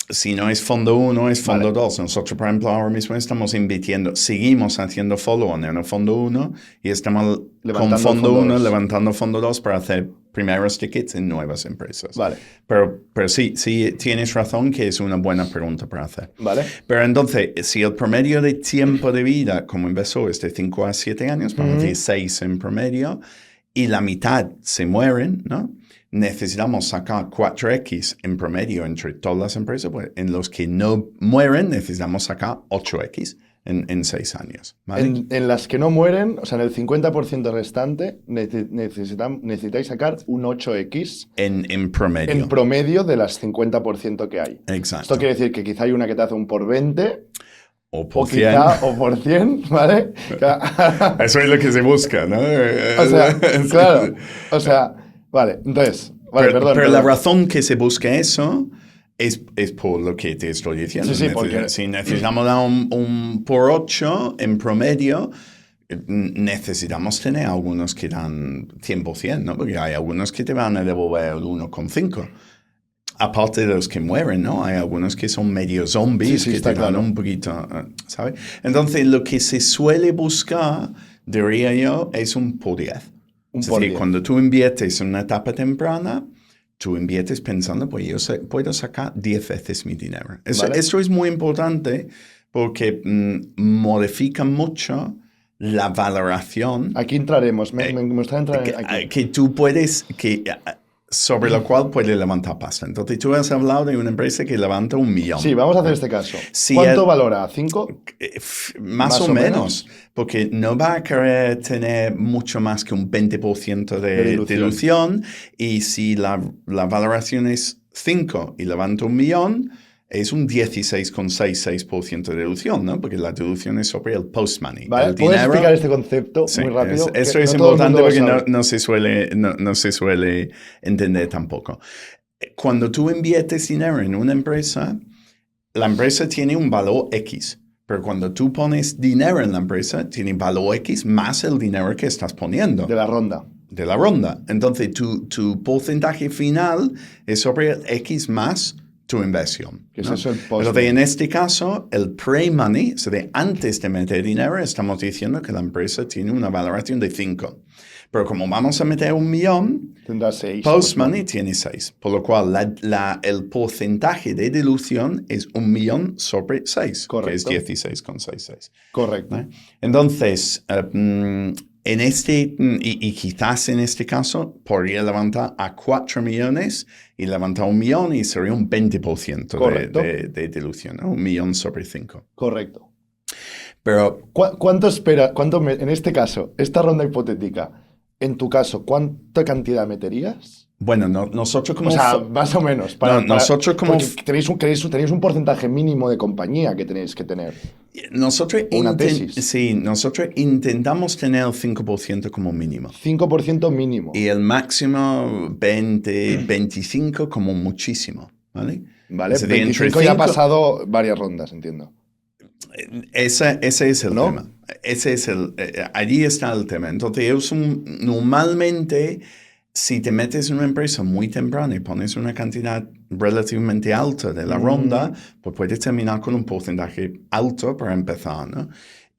si no es fondo 1, es fondo
Vale.
2. Nosotros, por ejemplo, ahora mismo estamos invirtiendo, seguimos haciendo follow-on en el fondo 1 y estamos
Levantando
con fondo
fondo
1
dos.
levantando fondo 2 para hacer primeros tickets en nuevas empresas.
Vale.
Pero sí, tienes razón que es una buena pregunta para hacer.
Vale.
Pero entonces, si el promedio de tiempo de vida como inversor es de 5 a 7 años, vamos a decir 6 en promedio, y la mitad se mueren, ¿no? Necesitamos sacar 4x en promedio entre todas las empresas. Pues en los que no mueren, necesitamos sacar 8x en 6 años. ¿Vale?
En las que no mueren, o sea, en el 50% restante, necesitáis sacar un 8x
En promedio.
en promedio de las 50% que hay.
Exacto.
Esto quiere decir que quizá hay una que te hace un por 20,
O por
o
100.
quizá o por 100, ¿vale?
Eso es lo que se busca, ¿no?
O sea,
Sí.
claro. O sea, vale, entonces, vale,
pero,
perdón.
pero la
perdón.
razón que se busca eso es por lo que te estoy diciendo.
Sí, porque-
Si necesitamos dar un por 8 en promedio, necesitamos tener algunos que dan 100%, ¿no? Porque hay algunos que te van a devolver el 1,5. Aparte de los que mueren, ¿no? Hay algunos que son medio zombies,
Sí,
que
está
te dan
claro.
un poquito, ¿sabes? Entonces, lo que se suele buscar, diría yo, es un por 10.
Un
Es
por
decir,
10.
cuando tú inviertes en una etapa temprana, tú inviertes pensando, pues yo puedo sacar 10 veces mi dinero.
Vale.
Esto es muy importante porque modifica mucho la valoración
Aquí entraremos. Me gustaría entrar aquí.
que tú puedes, sobre lo cual puedes levantar pasta. Entonces, tú has hablado de una empresa que levanta 1 millón.
Sí, vamos a hacer este caso.
Si
¿Cuánto
el-
valora? ¿5?
Más o menos, porque no va a querer tener mucho más que un 20% de
De dilución.
dilución, y si la valoración es 5 y levanta 1 millón, es un 16,66% de dilución, ¿no? Porque la dilución es sobre el post-money.
¿Vale?
El
¿Puedes
dinero-
explicar este concepto
Sí,
muy rápido?
eso
Que
es
no todo el
importante
mundo lo
porque
sabe.
no se suele entender tampoco. Cuando tú inviertes dinero en una empresa, la empresa tiene un valor X, pero cuando tú pones dinero en la empresa, tiene valor X más el dinero que estás poniendo
De la ronda.
de la ronda. Entonces, tu porcentaje final es sobre el X más tu inversión.
¿Qué es
¿no?
eso, el post-money?
Entonces, en este caso, el pre-money, o sea, de antes de meter dinero, estamos diciendo que la empresa tiene una valoración de 5. Pero como vamos a meter 1 millón,
Tendrá 6.
post-money tiene 6. Por lo cual, el porcentaje de dilución es 1 millón sobre 6,
Correcto.
que es 16,66.
Correcto.
¿no? Entonces, en y quizás en este caso, podría levantar a 4 millones y levantar 1 millón y sería un 20%
Correcto.
de dilución, ¿no? 1 millón sobre 5.
Correcto.
Pero
¿Cuánto espera? En este caso, esta ronda hipotética, en tu caso, ¿cuánta cantidad meterías?
bueno, nosotros como...
O sea, más o menos.
nosotros como-
porque tenéis un porcentaje mínimo de compañía que tenéis que tener.
nosotros,
Una tesis.
sí, nosotros intentamos tener el 5% como mínimo.
5% mínimo.
Y el máximo 20, 25 como muchísimo, ¿vale?
¿Vale?
Es decir, entre
25 ya ha
5
pasado varias rondas, entiendo.
Ese es el
¿No?
tema. Allí está el tema. Entonces, normalmente, si te metes en una empresa muy temprana y pones una cantidad relativamente alta de la ronda, pues puedes terminar con un porcentaje alto para empezar, ¿no?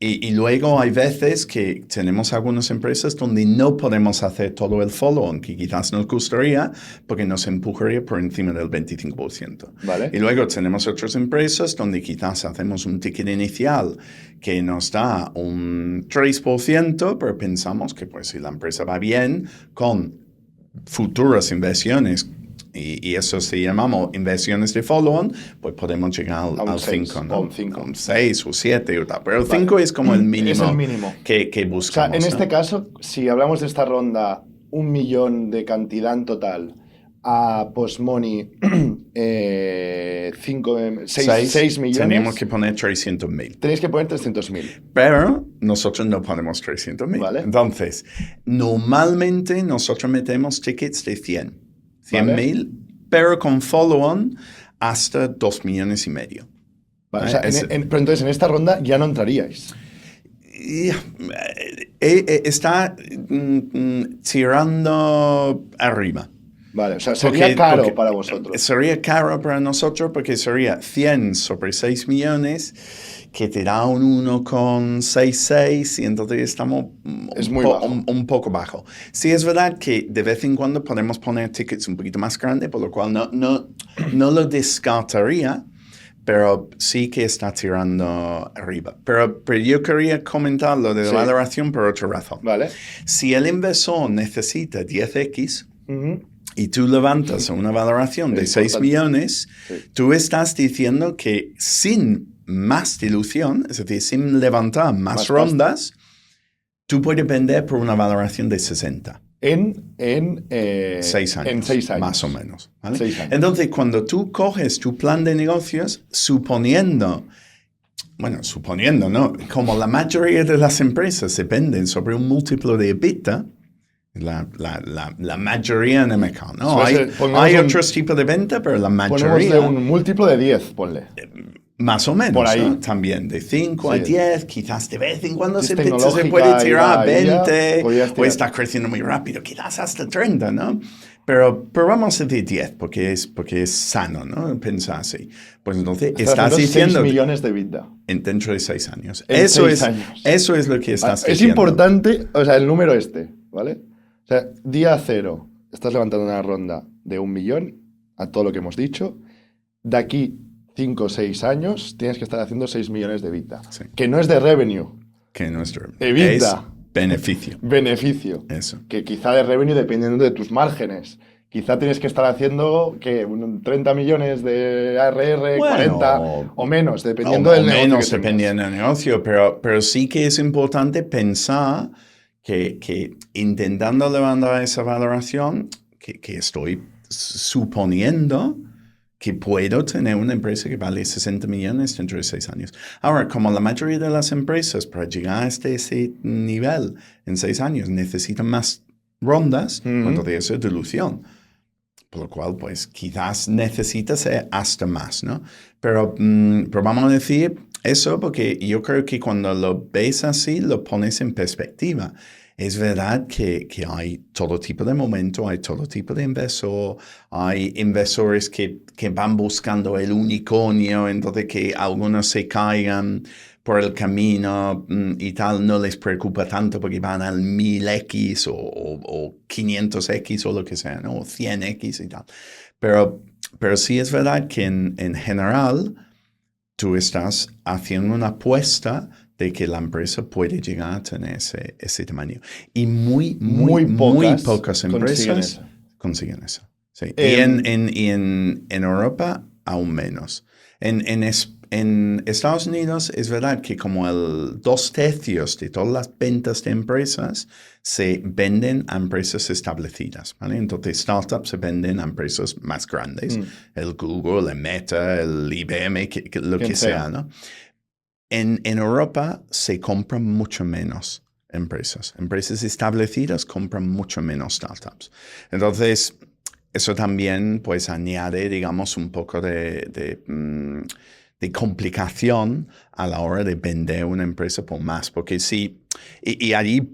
Y luego hay veces que tenemos algunas empresas donde no podemos hacer todo el follow-on, que quizás nos gustaría, porque nos empujaría por encima del 25%.
Vale.
Y luego tenemos otras empresas donde quizás hacemos un ticket inicial que nos da un 3%, pero pensamos que pues si la empresa va bien con futuras inversiones y eso si llamamos inversiones de follow-on, pues podemos llegar
A un
al
6,
5, ¿no?
o un 5.
A un 6 o 7 o tal. Pero el 5 es como el mínimo,
Es el mínimo.
que
O sea,
buscamos.
en
¿no?
este caso, si hablamos de esta ronda, 1 millón de cantidad en total, a post-money 6 millones,
Tenemos que poner 300.000.
tenéis que poner 300.000.
Pero nosotros no ponemos 300.000.
Vale.
Entonces, normalmente nosotros metemos tickets de 100.000, pero con follow-on hasta 2,5 millones.
Vale, o sea,
Es-
pero entonces en esta ronda ya no entraríais.
Y, está tirando arriba.
Vale, o sea, sería caro para vosotros.
Sería caro para nosotros porque sería 100 sobre 6 millones, que te da un 1,66 y entonces estamos
Es muy bajo.
un poco bajo. Sí, es verdad que de vez en cuando podemos poner tickets un poquito más grandes, por lo cual no lo descartaría, pero sí que está tirando arriba. Pero yo quería comentar lo de la
Sí.
valoración por otra razón.
Vale.
Si el inversor necesita 10x,
Ujú.
y tú levantas una valoración de
Es
6
importante.
millones,
Sí.
tú estás diciendo que sin más dilución, es decir, sin levantar más
Más
rondas, tú puedes vender por una valoración de 60.
En
6 años.
En 6 años.
Más o menos. ¿vale?
6 años.
Entonces, cuando tú coges tu plan de negocios, suponiendo, ¿no? Como la mayoría de las empresas dependen sobre un múltiplo de EBITDA, la mayoría en el mercado, ¿no?
Suele ser, pongamos
Hay
un-
otros tipos de venta, pero la
Ponémosle
mayoría,
un múltiplo de 10, ponle.
más o menos,
por ahí.
¿no? También de 5 a
Sí.
10, quizás de vez en cuando
Es
se
tecnológica
puede
y
tirar a
va, y ya
20,
podías
o
tirar.
está creciendo muy rápido, quizás hasta 30, ¿no? Pero vamos a decir 10, porque es sano, ¿no? Pensar así. Pues entonces estás diciendo
6 millones de vida.
dentro de 6 años.
En
Eso
6
es,
años.
eso es lo que estás
Es
diciendo.
importante, o sea, el número ¿vale? O sea, día 0, estás levantando una ronda de 1 millón, a todo lo que hemos dicho. De aquí 5 o 6 años, tienes que estar haciendo 6 millones de EBITDA.
Sí.
Que no es de revenue,
Que nuestro
EBITDA.
es beneficio.
beneficio.
Eso.
Que quizá de revenue dependiendo de tus márgenes. Quizá tienes que estar haciendo 30 millones de ARR,
Bueno,
40 o menos, dependiendo
o
del negocio.
menos
que tengas.
dependiendo del negocio, pero sí que es importante pensar que intentando levantar esa valoración, que estoy suponiendo que puedo tener una empresa que vale 60 millones dentro de 6 años. Ahora, como la mayoría de las empresas para llegar a ese nivel en 6 años necesitan más rondas, entonces eso es dilución. Por lo cual, pues, quizás necesita ser hasta más, ¿no? Pero vamos a decir eso porque yo creo que cuando lo ves así, lo pones en perspectiva. Es verdad que hay todo tipo de momento, hay todo tipo de inversor, hay inversores que van buscando el unicornio, entonces que algunos se caigan por el camino y tal, no les preocupa tanto porque van al 1000x o 500x o lo que sea, ¿no? O 100x y tal. Pero sí es verdad que en general tú estás haciendo una apuesta de que la empresa puede llegar a tener ese tamaño. Y muy pocas empresas consiguen eso. Sí. Y en Europa aún menos. En Estados Unidos es verdad que como 2/3 de todas las ventas de empresas se venden a empresas establecidas, ¿vale? Entonces startups se venden a empresas más grandes, el Google, el Meta, el IBM, lo que sea, ¿no? En Europa se compran mucho menos empresas. Empresas establecidas compran mucho menos startups. Entonces, eso también pues añade, digamos, un poco de complicación a la hora de vender una empresa por más. Porque sí, y allí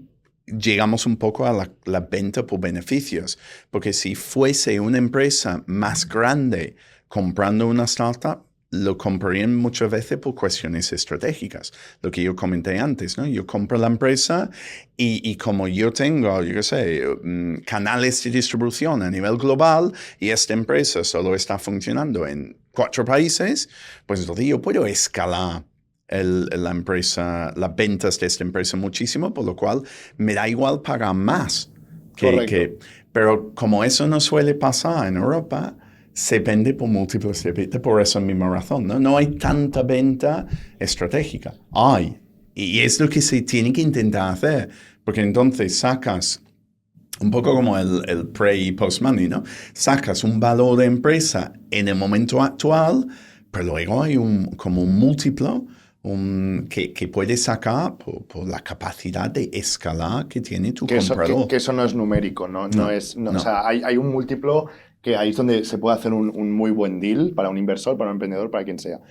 llegamos un poco a la venta por beneficios. Porque si fuese una empresa más grande comprando una startup, lo comprarían muchas veces por cuestiones estratégicas. Lo que yo comenté antes, ¿no? Yo compro la empresa y como yo tengo, yo qué sé, canales de distribución a nivel global y esta empresa solo está funcionando en 4 países, pues entonces yo puedo escalar la empresa, las ventas de esta empresa muchísimo, por lo cual me da igual pagar más.
Correcto.
Pero como eso no suele pasar en Europa, se vende por múltiples de venta por esa misma razón, ¿no? No hay tanta venta estratégica. Hay. Y es lo que se tiene que intentar hacer. Porque entonces sacas, un poco como el pre y post money, ¿no? Sacas un valor de empresa en el momento actual, pero luego hay como un múltiplo que puedes sacar por la capacidad de escalar que tiene tu comprador.
Que eso no es numérico, ¿no? No. O sea, hay un múltiplo que ahí es donde se puede hacer un muy buen deal para un inversor, para un emprendedor, para quien sea.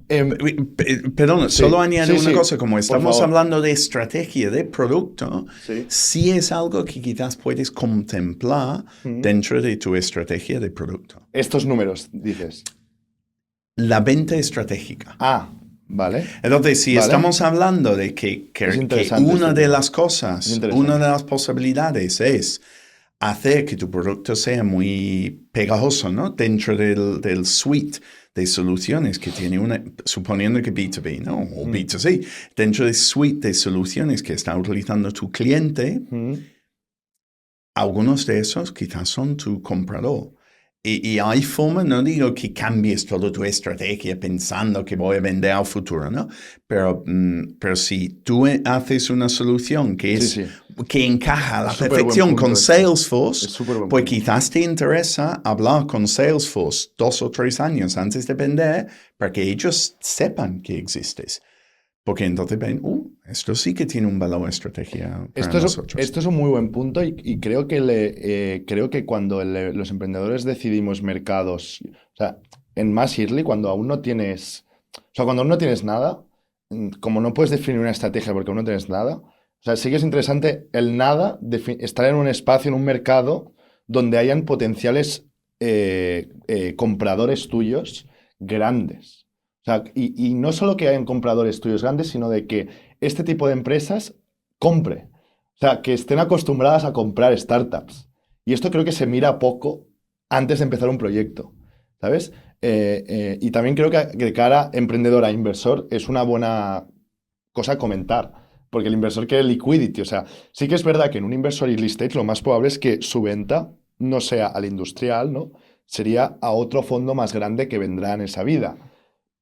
Perdón, solo añado una cosa, como estamos hablando de estrategia de producto, sí es algo que quizás puedes contemplar dentro de tu estrategia de producto.
Estos números, dices.
La venta estratégica.
Vale.
Entonces, si estamos hablando de que una de las cosas, una de las posibilidades es hacer que tu producto sea muy pegajoso, ¿no? Dentro del suite de soluciones que tiene suponiendo que B2B, ¿no? O B2C, dentro del suite de soluciones que está utilizando tu cliente, algunos de esos quizás son tu comprador. Y hay forma, no digo que cambies toda tu estrategia pensando que voy a vender al futuro, ¿no? Pero si tú haces una solución que encaja a la perfección con Salesforce, pues quizás te interesa hablar con Salesforce 2 o 3 años antes de vender para que ellos sepan que existes. Porque entonces ven, esto sí que tiene un valor de estrategia para nosotros.
Esto es un muy buen punto y creo que cuando los emprendedores decidimos mercados, o sea, en más early, cuando aún no tienes nada, como no puedes definir una estrategia porque aún no tienes nada, o sea, sí que es interesante el nada, estar en un espacio, en un mercado donde hayan potenciales compradores tuyos grandes. O sea, y no solo que hayan compradores tuyos grandes, sino de que este tipo de empresas compre. O sea, que estén acostumbradas a comprar startups. Y esto creo que se mira poco antes de empezar un proyecto, ¿sabes? Y también creo que de cara a emprendedor a inversor es una buena cosa a comentar. Porque el inversor quiere liquidity. O sea, sí que es verdad que en un inversor early stage lo más probable es que su venta no sea al industrial, ¿no? Sería a otro fondo más grande que vendrá en esa vida.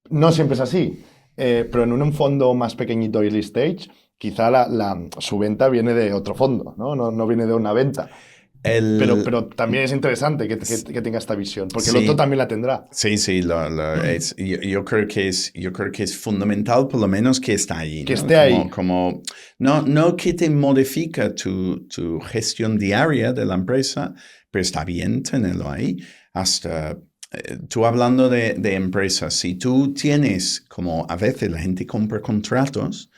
No siempre es así, pero en un fondo más pequeñito early stage, quizá su venta viene de otro fondo, no viene de una venta. Pero también es interesante que tenga esta visión, porque el otro también la tendrá.
Sí, yo creo que es fundamental, por lo menos, que está ahí.
Que esté ahí.
No que te modifica tu gestión diaria de la empresa, pero está bien tenerlo ahí. Hasta tú hablando de empresas, si tú tienes, como a veces la gente compra contratos,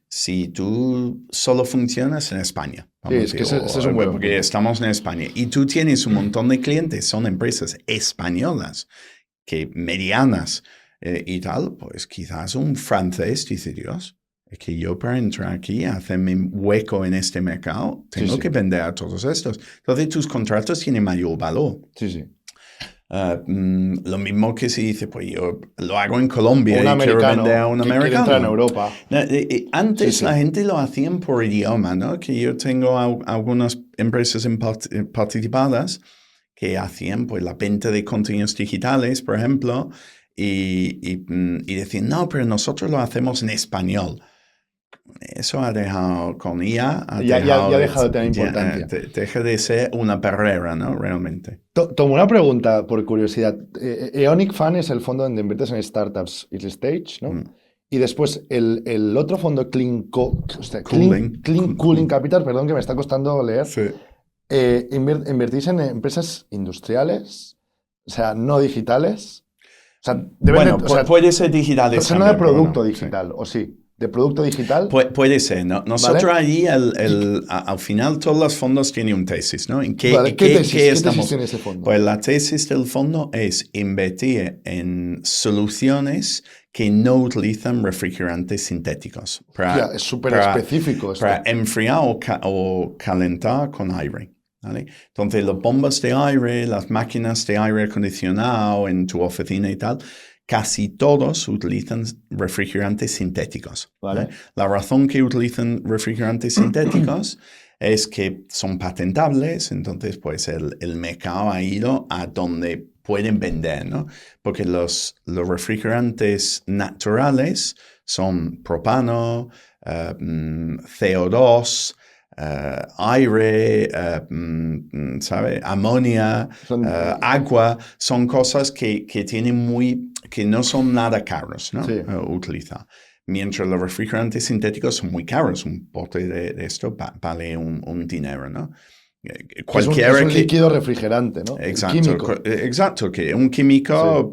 si tú solo funcionas en España.
Es que ese es un buen
porque
punto.
estamos en España y tú tienes un montón de clientes, son empresas españolas, medianas y tal, pues quizás un francés dice, Dios, es que yo para entrar aquí, hacerme un hueco en este mercado, tengo que vender a todos estos. Entonces tus contratos tienen mayor valor.
Sí.
Lo mismo que si dice, pues yo lo hago en Colombia
y
quiero vender a un americano.
Quiere entrar en Europa.
Antes la gente lo hacían por idioma, ¿no? Que yo tengo algunas empresas participadas que hacían pues la venta de contenidos digitales, por ejemplo, y decían, no, pero nosotros lo hacemos en español. Eso ha dejado con IA.
Ya ha dejado de tener importancia.
Deja de ser una barrera, ¿no? Realmente.
Tomo una pregunta por curiosidad. Eonic Fund es el fondo donde inviertes en startups early stage, ¿no? Y después el otro fondo, Clean Cooling Capital, perdón, que me está costando leer.
Sí.
¿Invertís en empresas industriales? O sea, no digitales. O sea,
puede ser digitales.
Pero no de producto digital, ¿o sí? ¿De producto digital?
Puede ser, ¿no? Nosotros allí, al final, todos los fondos tienen un tesis, ¿no?
¿Qué tesis tiene ese fondo?
Pues la tesis del fondo es invertir en soluciones que no utilizan refrigerantes sintéticos.
Es súper específico esto.
Para enfriar o calentar con aire. ¿vale? Entonces, las bombas de aire, las máquinas de aire acondicionado en tu oficina y tal, casi todos utilizan refrigerantes sintéticos.
Vale.
La razón que utilizan refrigerantes sintéticos es que son patentables, entonces pues el mercado ha ido a donde pueden vender, ¿no? Porque los refrigerantes naturales son propano, CO2, aire, ¿sabe? Amonia, agua, son cosas que no son nada caros, ¿no?
Sí.
Utilizar. Mientras los refrigerantes sintéticos son muy caros. Un bote de esto vale un dinero, ¿no?
Es un líquido refrigerante, ¿no?
Exacto,
Químico.
Exacto, que un químico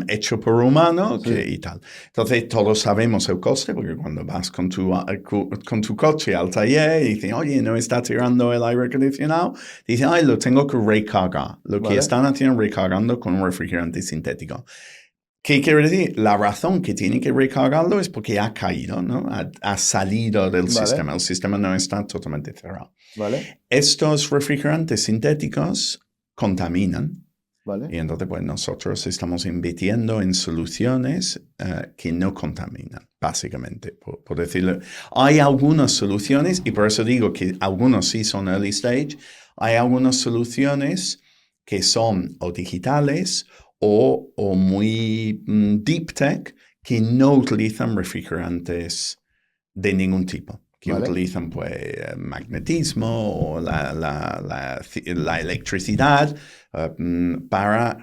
hecho por humano
Sí.
y tal. Entonces todos sabemos el coste, porque cuando vas con tu coche al taller y dicen, oye, no está tirando el aire acondicionado, dicen, ay, lo tengo que recargar. Lo que están haciendo recargando con un refrigerante sintético. ¿Qué quiere decir? La razón que tiene que recargarlo es porque ha caído, ¿no? Ha salido del sistema. El sistema no está totalmente cerrado.
Vale.
Estos refrigerantes sintéticos contaminan.
Vale.
Y entonces, pues nosotros estamos invirtiendo en soluciones que no contaminan, básicamente, por decirlo. Hay algunas soluciones, y por eso digo que algunos sí son early stage, hay algunas soluciones que son o digitales o muy deep tech que no utilizan refrigerantes de ningún tipo, que utilizan pues magnetismo o la electricidad para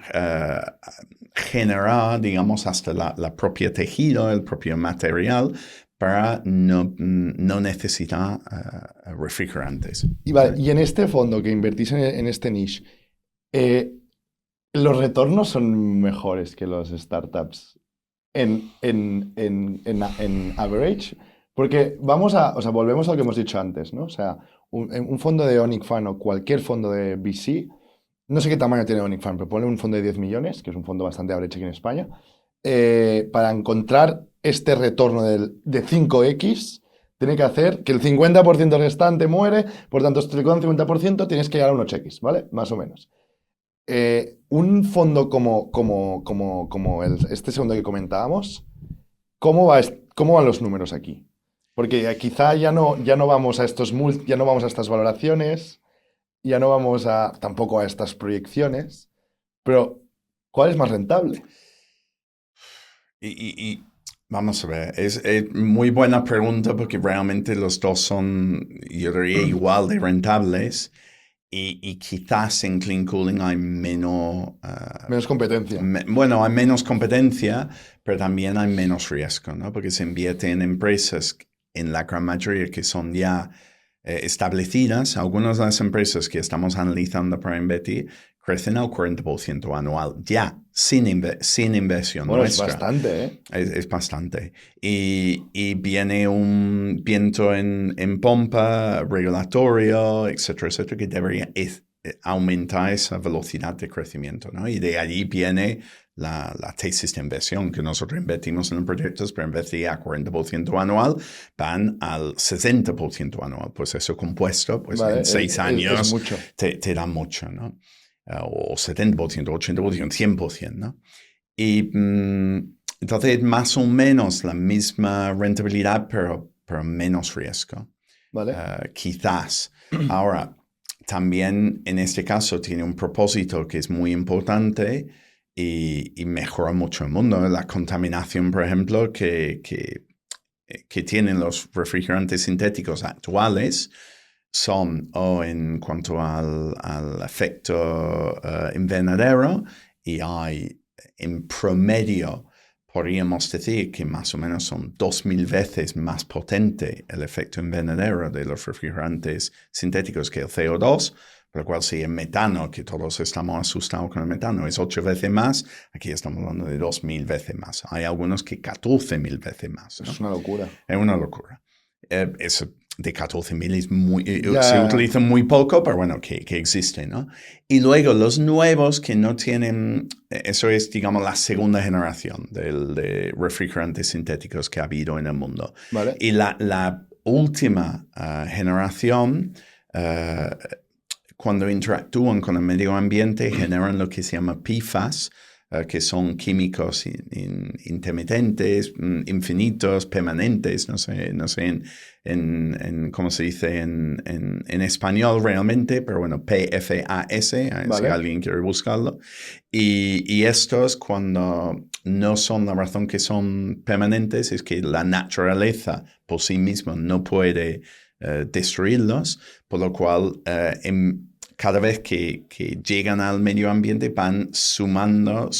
generar, digamos, hasta la propia tejido, el propio material, para no necesitar refrigerantes.
Y en este fondo que invertís en este niche, ¿los retornos son mejores que los startups en average? Porque volvemos a lo que hemos dicho antes, ¿no? O sea, un fondo de Onyx Fund o cualquier fondo de VC, no sé qué tamaño tiene Onyx Fund, pero ponle un fondo de 10 millones, que es un fondo bastante average aquí en España, para encontrar este retorno de 5x, tiene que hacer que el 50% restante muere, por tanto, si te queda un 50%, tienes que llegar a un 8x, ¿vale? Más o menos. Un fondo como este segundo que comentábamos, ¿cómo van los números aquí? Porque quizá ya no vamos a ya no vamos a estas valoraciones, ya no vamos tampoco a estas proyecciones, pero ¿cuál es más rentable?
Y vamos a ver, es muy buena pregunta porque realmente los dos son, yo diría, igual de rentables. Y quizás en Clean Cooling hay menos
competencia.
Hay menos competencia, pero también hay menos riesgo, ¿no? Porque se invierte en empresas, en la gran mayoría, que son ya establecidas. Algunas de las empresas que estamos analizando para invertir crecen al 40% anual, ya, sin inversión nuestra.
Es bastante, ¿eh?
Es bastante. Y viene un viento en pompa regulatorio, etcétera, etcétera, que debería aumentar esa velocidad de crecimiento, ¿no? Y de allí viene la tesis de inversión, que nosotros invertimos en proyectos, pero en vez de a 40% anual, van al 60% anual. Pues eso compuesto, pues en 6 años te da mucho, ¿no? O 70%, 80%, 100%, ¿no? Y entonces más o menos la misma rentabilidad, pero menos riesgo.
Vale.
Quizás. Ahora, también en este caso tiene un propósito que es muy importante y mejora mucho el mundo. La contaminación, por ejemplo, que tienen los refrigerantes sintéticos actuales son en cuanto al efecto invernadero, y hay en promedio, podríamos decir que más o menos son 2000 veces más potente el efecto invernadero de los refrigerantes sintéticos que el CO2, por lo cual si el metano, que todos estamos asustados con el metano, es 8 veces más, aquí estamos hablando de 2000 veces más. Hay algunos que 14.000 veces más, ¿no?
Es una locura.
Es una locura. Eso de 14.000 se utiliza muy poco, pero bueno, que existe, ¿no? Y luego los nuevos que no tienen, eso es, digamos, la segunda generación de refrigerantes sintéticos que ha habido en el mundo.
Vale.
Y la última generación cuando interactúan con el medio ambiente generan lo que se llama PFAS, que son químicos intermitentes, infinitos, permanentes, no sé cómo se dice en español realmente, pero bueno, PFAS, si alguien quiere buscarlo. Y estos, cuando no son la razón que son permanentes, es que la naturaleza por sí misma no puede destruirlos, por lo cual cada vez que llegan al medio ambiente van sumando,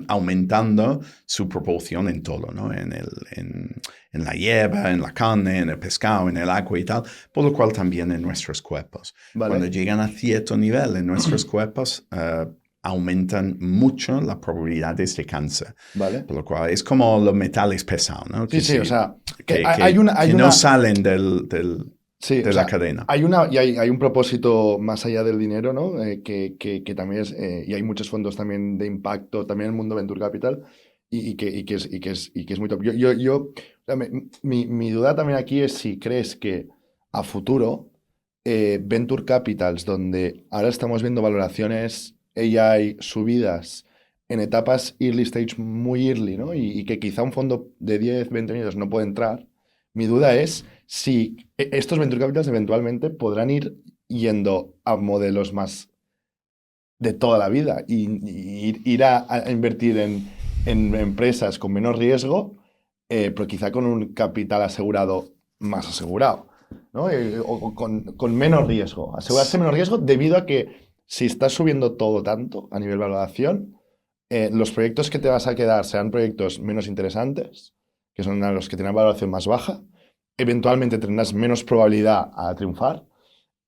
aumentando su proporción en todo, ¿no? En la hierba, en la carne, en el pescado, en el agua y tal, por lo cual también en nuestros cuerpos. Cuando llegan a cierto nivel en nuestros cuerpos, aumentan mucho las probabilidades de cáncer. Por lo cual es como los metales pesados, ¿no?
Sí, o sea,
que no salen de la cadena.
Hay un propósito más allá del dinero, ¿no? Que también es, y hay muchos fondos también de impacto, también en el mundo Venture Capital, y que es muy top. O sea, mi duda también aquí es si crees que a futuro Venture Capitals, donde ahora estamos viendo valoraciones AI subidas en etapas early stage muy early, ¿no? Y que quizá un fondo de 10, 20 minutos no puede entrar. Mi duda es si estos venture capitals eventualmente podrán ir yendo a modelos más de toda la vida y ir a invertir en empresas con menos riesgo, pero quizá con un capital asegurado más asegurado, ¿no? O con menos riesgo. Asegurarse menos riesgo debido a que si estás subiendo todo tanto a nivel valoración, los proyectos que te vas a quedar serán proyectos menos interesantes, que son los que tienen valoración más baja. Eventualmente tendrás menos probabilidad a triunfar.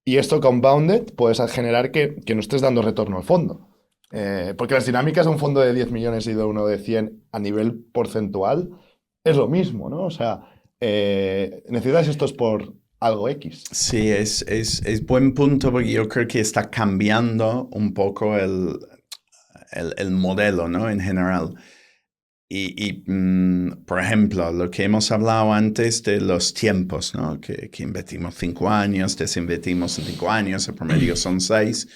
Y esto compounded puedes generar que no estés dando retorno al fondo. Porque las dinámicas de un fondo de 10 millones y de uno de 100 a nivel porcentual es lo mismo, ¿no? O sea, necesitas estos por algo X.
Sí, es buen punto porque yo creo que está cambiando un poco el modelo, ¿no? En general. Por ejemplo, lo que hemos hablado antes de los tiempos, ¿no? Que invertimos 5 años, desinvertimos en 5 años, el promedio son 6.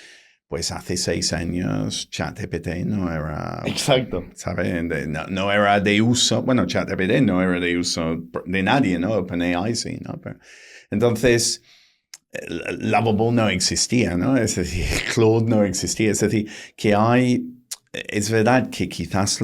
Pues hace 6 años ChatGPT no era...
Exacto.
¿Sabes? No era de uso... Bueno, ChatGPT no era de uso de nadie, ¿no? OpenAI sí, ¿no? Pero, entonces, Lovable no existía, ¿no? Es decir, Claude no existía. Es decir, que hay... Es verdad que quizás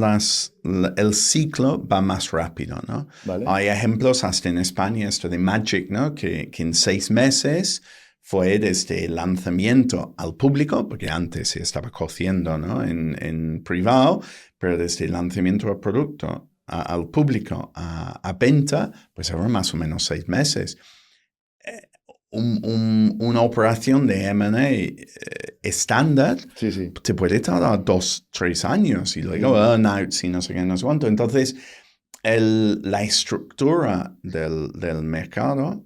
el ciclo va más rápido, ¿no?
Vale.
Hay ejemplos hasta en España, esto de Magic, ¿no? Que en 6 meses fue desde el lanzamiento al público, porque antes se estaba cociendo, ¿no? en privado, pero desde el lanzamiento del producto al público a venta, pues ahora más o menos 6 meses. Una operación de M&A estándar
Sí.
te puede tardar 2-3 años y luego earnouts y no sé qué, no sé cuánto. Entonces, la estructura del mercado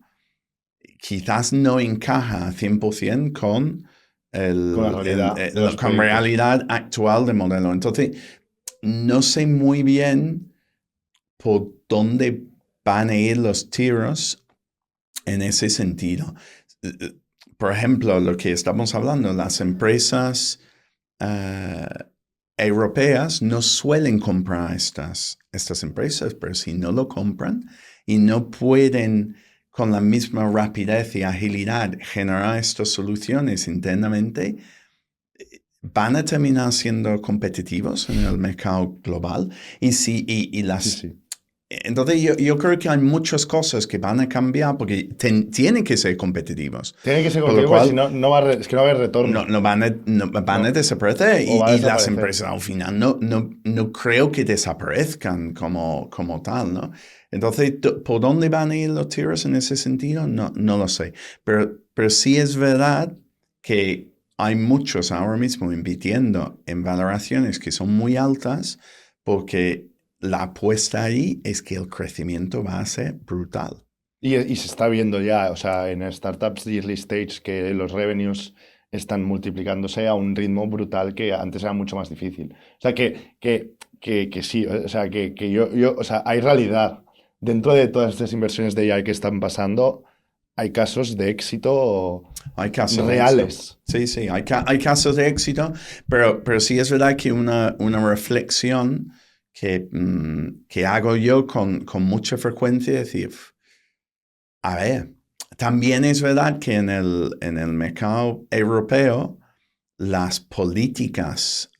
quizás no encaja 100% con la realidad actual del modelo. Entonces, no sé muy bien por dónde van a ir los tiros en ese sentido. Por ejemplo, lo que estamos hablando, las empresas europeas no suelen comprar estas empresas, pero si no lo compran y no pueden con la misma rapidez y agilidad generar estas soluciones internamente, van a terminar siendo competitivos en el mercado global. Entonces yo creo que hay muchas cosas que van a cambiar porque tienen que ser competitivos.
Tienen que ser competitivos, si no, no va a haber retorno.
No van a desaparecer. Y las empresas al final no creo que desaparezcan como tal, ¿no? Entonces, ¿por dónde van a ir los tiros en ese sentido? No lo sé. Pero sí es verdad que hay muchos ahora mismo invirtiendo en valoraciones que son muy altas porque la apuesta ahí es que el crecimiento va a ser brutal.
Y se está viendo ya, o sea, en startups de early stage que los revenues están multiplicándose a un ritmo brutal que antes era mucho más difícil. O sea, que sí, o sea, o sea, hay realidad. Dentro de todas estas inversiones de AI que están pasando, hay casos de éxito
Hay casos
reales.
Sí, sí, hay casos de éxito, pero sí es verdad que una reflexión que hago yo con mucha frecuencia es decir, a ver, también es verdad que en el mercado europeo las políticas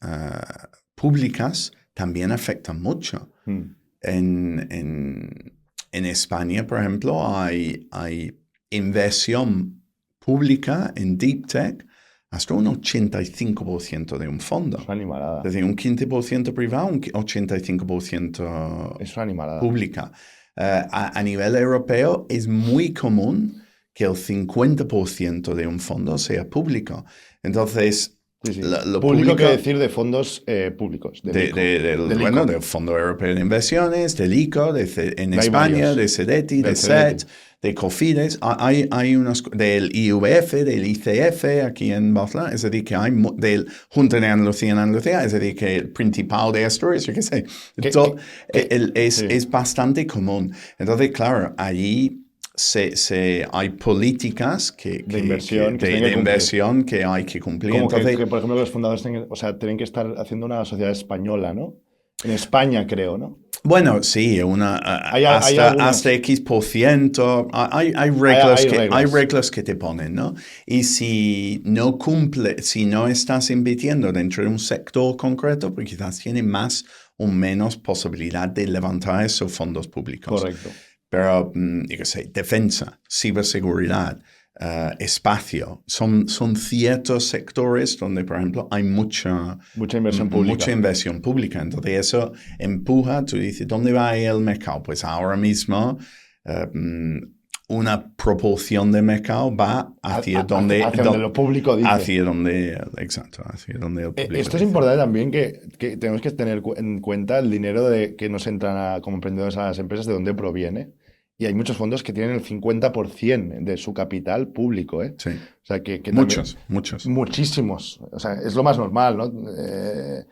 públicas también afectan mucho. En España, por ejemplo, hay inversión pública en Deep Tech hasta un 85% de un fondo.
Es una animalada.
Es decir, un 15% privado, un 85%
Es una animalada.
pública. A nivel europeo es muy común que el 50% de un fondo sea público. Entonces,
Sí.
lo
público quiere decir de fondos públicos.
del Fondo Europeo de Inversiones, del ICO, en
Hay
España,
varios.
de CEDETI, de
Del
SET, de COFIDES. Hay unos del IVF, del ICF aquí en Barcelona. Es decir, que hay del Junta de Andalucía, es decir, que el principal de Asturias, yo qué sé. Es bastante común. Entonces, claro, allí hay políticas
de inversión
que hay que cumplir.
Como
entonces,
que, por ejemplo, los fundadores tienen que estar haciendo una sociedad española, ¿no? En España, creo, ¿no?
Bueno, sí, hasta X%. Hay reglas que te ponen, ¿no? Y si no estás invirtiendo dentro de un sector concreto, pues quizás tiene más o menos posibilidad de levantar esos fondos públicos.
Correcto.
Pero, yo qué sé, defensa, ciberseguridad, espacio, son ciertos sectores donde, por ejemplo, hay mucha inversión pública. Entonces, eso empuja, tú dices, ¿dónde va el mercado? Pues ahora mismo una proporción de mercado va hacia donde
lo público dice.
Hacia donde el público
Esto es importante también que tenemos que tener en cuenta el dinero que nos entran como emprendedores a las empresas, de dónde proviene. Y hay muchos fondos que tienen el 50% de su capital público, ¿eh?
Sí.
O sea, que
muchos.
Muchísimos. O sea, es lo más normal, ¿no?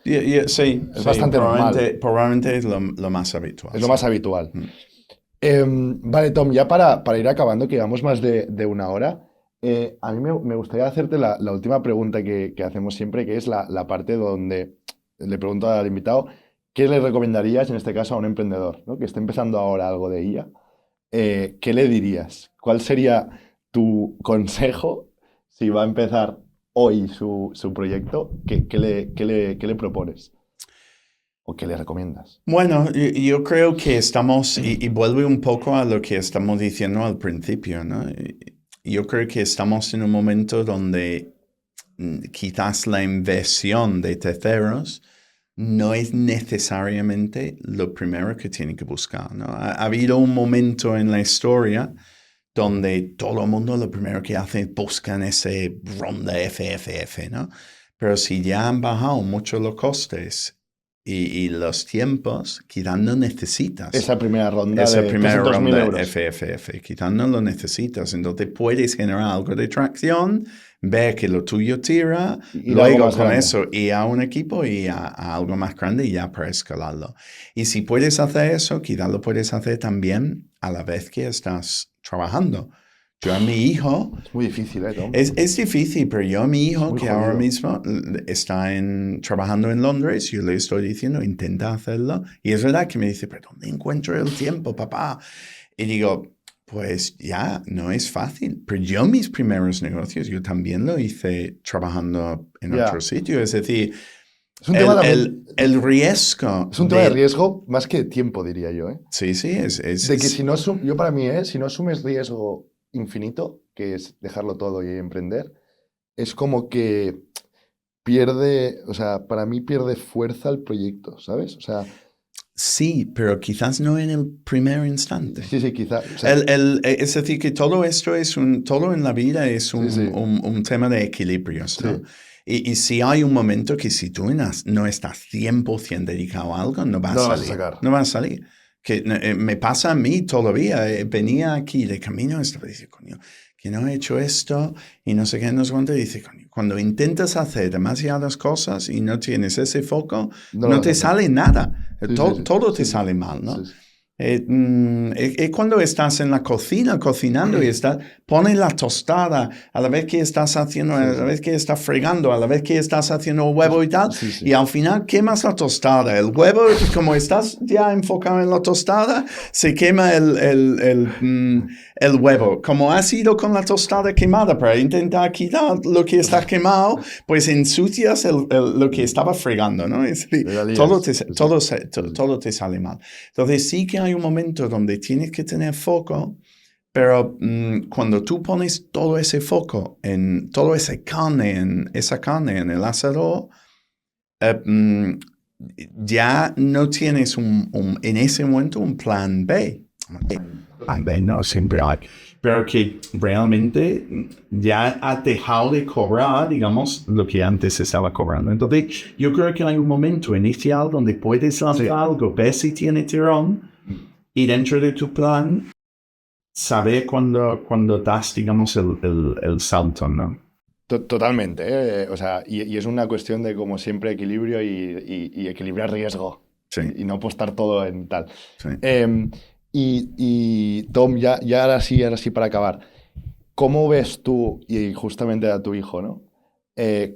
Sí.
Es bastante normal.
Probablemente es lo más habitual.
Es lo más habitual. Vale, Tom, ya para ir acabando, que llevamos más de una hora, a mí me gustaría hacerte la última pregunta que hacemos siempre, que es la parte donde le pregunto al invitado, ¿qué le recomendarías, en este caso, a un emprendedor, ¿no? Que esté empezando ahora algo de IA? ¿Qué le dirías? ¿Cuál sería tu consejo si va a empezar hoy su proyecto? ¿Qué le propones? ¿O qué le recomiendas?
Bueno, yo creo que estamos, y vuelve un poco a lo que estamos diciendo al principio, ¿no? Yo creo que estamos en un momento donde quizás la inversión de terceros no es necesariamente lo primero que tiene que buscar, ¿no? Ha habido un momento en la historia donde todo el mundo lo primero que hace es buscar ese ronda FFF, ¿no? Pero si ya han bajado mucho los costes y los tiempos, quizás no necesitas
esa primera ronda de 300.000 euros.
FFF, quizás no lo necesitas. Entonces puedes generar algo de tracción, ver que lo tuyo tira, y luego con eso ir a un equipo y a algo más grande y ya para escalarlo. Y si puedes hacer eso, quizás lo puedes hacer también a la vez que estás trabajando. Yo a mi hijo...
Es muy difícil, Tom.
Es difícil, pero yo a mi hijo, que ahora mismo está trabajando en Londres, yo le estoy diciendo, intenta hacerlo. Y es verdad que me dice, ¿pero dónde encuentro el tiempo, papá? Y digo, pues ya, no es fácil. Pero yo mis primeros negocios, yo también lo hice trabajando en otro sitio. Es decir,
es un tema
el riesgo...
Es un tema de riesgo más que de tiempo, diría yo, ¿eh?
Sí, es
de que si no... Yo para mí, si no asumes riesgo infinito, que es dejarlo todo y emprender, es como que pierde, o sea, para mí pierde fuerza el proyecto, ¿sabes? O sea...
Sí, pero quizás no en el primer instante.
Sí, quizás. O sea,
es decir, que todo esto todo en la vida es un tema de equilibrios, ¿no? Sí. Y si hay un momento que si tú no estás 100% dedicado a algo, no va a salir. No va a salir. Que me pasa a mí todavía. Venía aquí de camino, estaba diciendo, coño, que no he hecho esto y no sé qué, no sé cuánto. Dice, coño, cuando intentas hacer demasiadas cosas y no tienes ese foco, no te sale nada. Todo te sale mal, ¿no? Sí. Es cuando estás en la cocina cocinando y pones la tostada a la vez que estás haciendo, a la vez que estás fregando, a la vez que estás haciendo huevo y tal, y al final quemas la tostada. El huevo, como estás ya enfocado en la tostada, se quema el huevo. Como has ido con la tostada quemada para intentar quitar lo que está quemado, pues ensucias lo que estaba fregando, ¿no? Es decir, todo te sale mal. Entonces sí que hay un momento donde tienes que tener foco, pero cuando tú pones todo ese foco en toda esa carne en el asador, ya no tienes en ese momento un plan B. Plan B no siempre hay, pero que realmente ya ha dejado de cobrar, digamos, lo que antes estaba cobrando. Entonces, yo creo que hay un momento inicial donde puedes lanzar algo, ver si tiene tirón, y dentro de tu plan, saber cuando das, digamos, el salto, ¿no?
Totalmente, ¿eh? O sea, y es una cuestión de, como siempre, equilibrio y equilibrar riesgo.
Sí.
Y no apostar todo en tal.
Sí.
Y Tom, ya ahora sí para acabar, ¿cómo ves tú, y justamente a tu hijo, ¿no?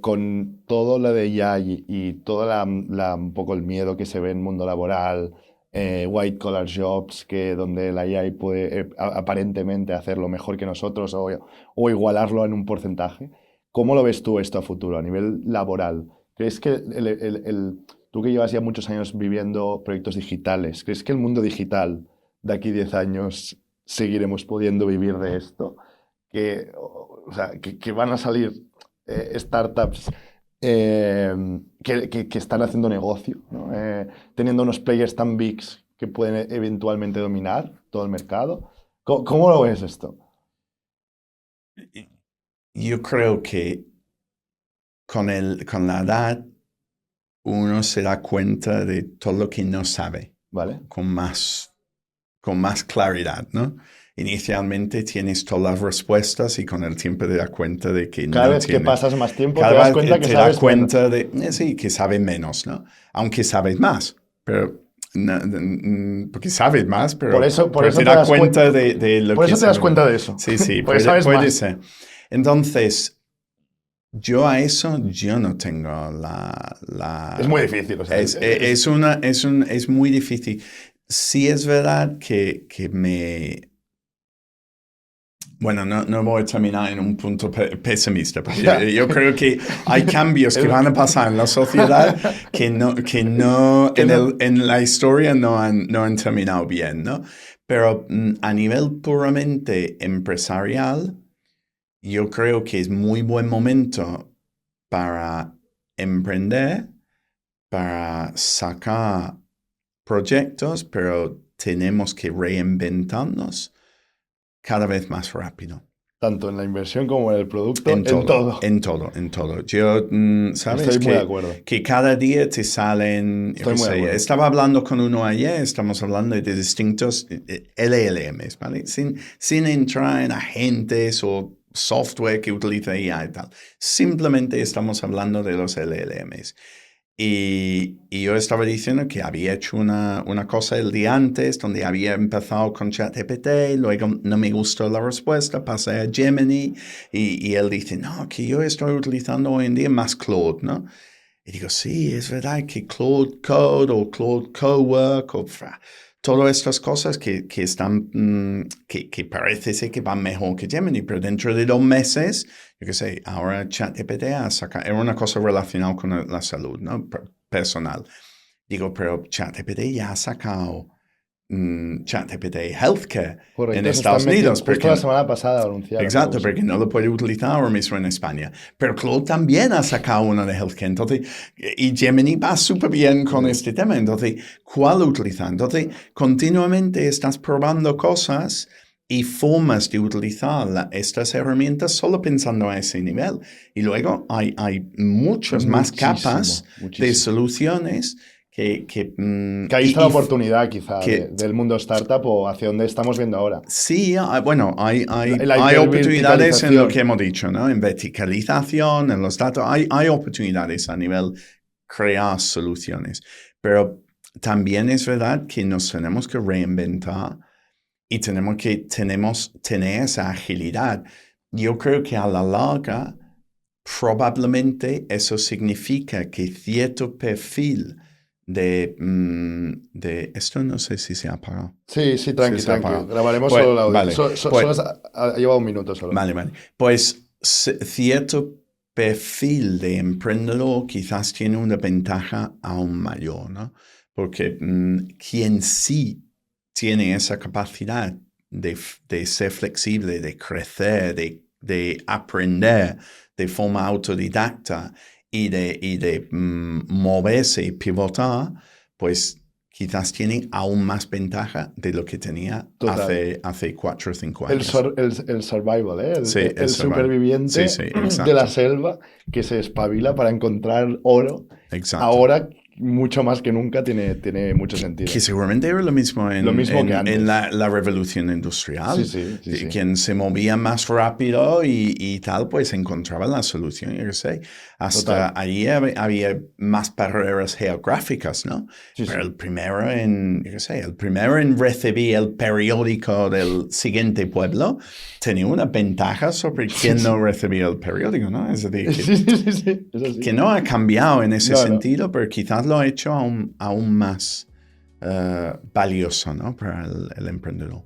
Con todo lo de IA y todo un poco el miedo que se ve en el mundo laboral, white collar jobs, donde la IA puede aparentemente hacerlo mejor que nosotros o igualarlo en un porcentaje, ¿cómo lo ves tú esto a futuro, a nivel laboral? ¿Crees que tú que llevas ya muchos años viviendo proyectos digitales, ¿crees que el mundo digital de aquí 10 años seguiremos pudiendo vivir de esto? O sea, que van a salir startups que están haciendo negocio, ¿no? Teniendo unos players tan bigs que pueden eventualmente dominar todo el mercado. ¿Cómo lo ves esto?
Yo creo que con la edad uno se da cuenta de todo lo que no sabe,
¿vale?
Con más claridad, ¿no? Inicialmente tienes todas las respuestas y con el tiempo te das cuenta de que
cada
no
vez
tienes.
Que pasas más tiempo
Cada
te das
vez
cuenta que
te
sabes
das cuenta
menos.
Sí, que sabes menos, ¿no? Aunque sabes más, pero porque sabes más, pero
Por eso
te das cuenta de lo que
por eso te das
sabes.
Cuenta de eso.
Sí,
puede
ser. Entonces, yo a eso yo no tengo la...
Es muy difícil. O sea,
es muy difícil. Sí es verdad que me... Bueno, no voy a terminar en un punto pesimista, porque yo creo que hay cambios que van a pasar en la sociedad que en la historia no han terminado bien, ¿no? Pero a nivel puramente empresarial, yo creo que es muy buen momento para emprender, para sacar proyectos, pero tenemos que reinventarnos cada vez más rápido.
Tanto en la inversión como en el producto,
En todo. Yo, ¿sabes?
Estoy muy de acuerdo.
Que cada día te salen... Estaba hablando con uno ayer, estamos hablando de distintos LLMs, ¿vale? Sin entrar en agentes o software que utiliza IA y tal. Simplemente estamos hablando de los LLMs. Y yo estaba diciendo que había hecho una cosa el día antes, donde había empezado con ChatGPT, luego no me gustó la respuesta, pasé a Gemini, y él dice, no, que yo estoy utilizando hoy en día más Claude, ¿no? Y digo, sí, es verdad que Claude Code o Claude Cowork o todas estas cosas que están, que parece ser que van mejor que Gemini, pero dentro de 2 meses, yo qué sé, ahora ChatGPT era una cosa relacionada con la salud, ¿no? Personal. Digo, pero ChatGPT ya ha sacado ChatGPT Healthcare en Estados Unidos.
Justo la semana pasada anunciaron.
Exacto, porque no lo puede utilizar ahora mismo en España. Pero Claude también ha sacado una de Healthcare. Entonces, y Gemini va súper bien con este tema. Entonces, ¿cuál utilizar? Entonces, continuamente estás probando cosas y formas de utilizar estas herramientas solo pensando a ese nivel. Y luego hay muchas más capas de soluciones que
ahí está la oportunidad quizá del mundo startup o hacia donde estamos viendo ahora.
Sí, bueno, hay oportunidades en lo que hemos dicho, ¿no? En verticalización, en los datos, hay oportunidades a nivel crear soluciones. Pero también es verdad que nos tenemos que reinventar y tenemos que tener esa agilidad. Yo creo que a la larga, probablemente eso significa que cierto perfil de esto no sé si se ha apagado.
Sí, tranqui.
Se ha apagado.
Grabaremos
Pues,
solo el audio.
vale, pues,
Ha llevado un minuto solo.
Vale. Pues cierto perfil de emprendedor quizás tiene una ventaja aún mayor, ¿no? Porque quien sí tiene esa capacidad de ser flexible, de crecer, de aprender de forma autodidacta y de moverse y pivotar, pues quizás tienen aún más ventaja de lo que tenía hace 4 o 5 años.
El survival, ¿eh? El
survival.
Superviviente de la selva que se espabila para encontrar oro.
Exacto.
Ahora, mucho más que nunca, tiene mucho sentido.
Que seguramente era lo mismo que antes. En la revolución industrial.
Sí.
Quien se movía más rápido y tal, pues encontraba la solución, yo qué sé. Hasta allí había más barreras geográficas, ¿no? Pero el primero en recibir el periódico del siguiente pueblo tenía una ventaja sobre quien no recibía el periódico, ¿no? Es decir, que no ha cambiado en ese sentido, pero quizás lo ha hecho aún más valioso, ¿no? Para el emprendedor.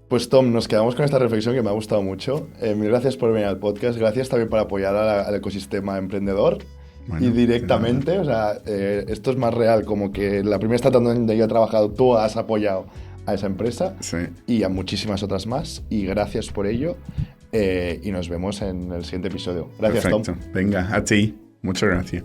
Pues Tom, nos quedamos con esta reflexión que me ha gustado mucho. Mil gracias por venir al podcast. Gracias también por apoyar al ecosistema emprendedor. Bueno, y directamente, o sea, esto es más real, como que la primera startup donde yo he trabajado, tú has apoyado a esa empresa y a muchísimas otras más. Y gracias por ello. Y nos vemos en el siguiente episodio. Gracias,
Perfecto.
Tom.
Venga, a ti. Muchas gracias.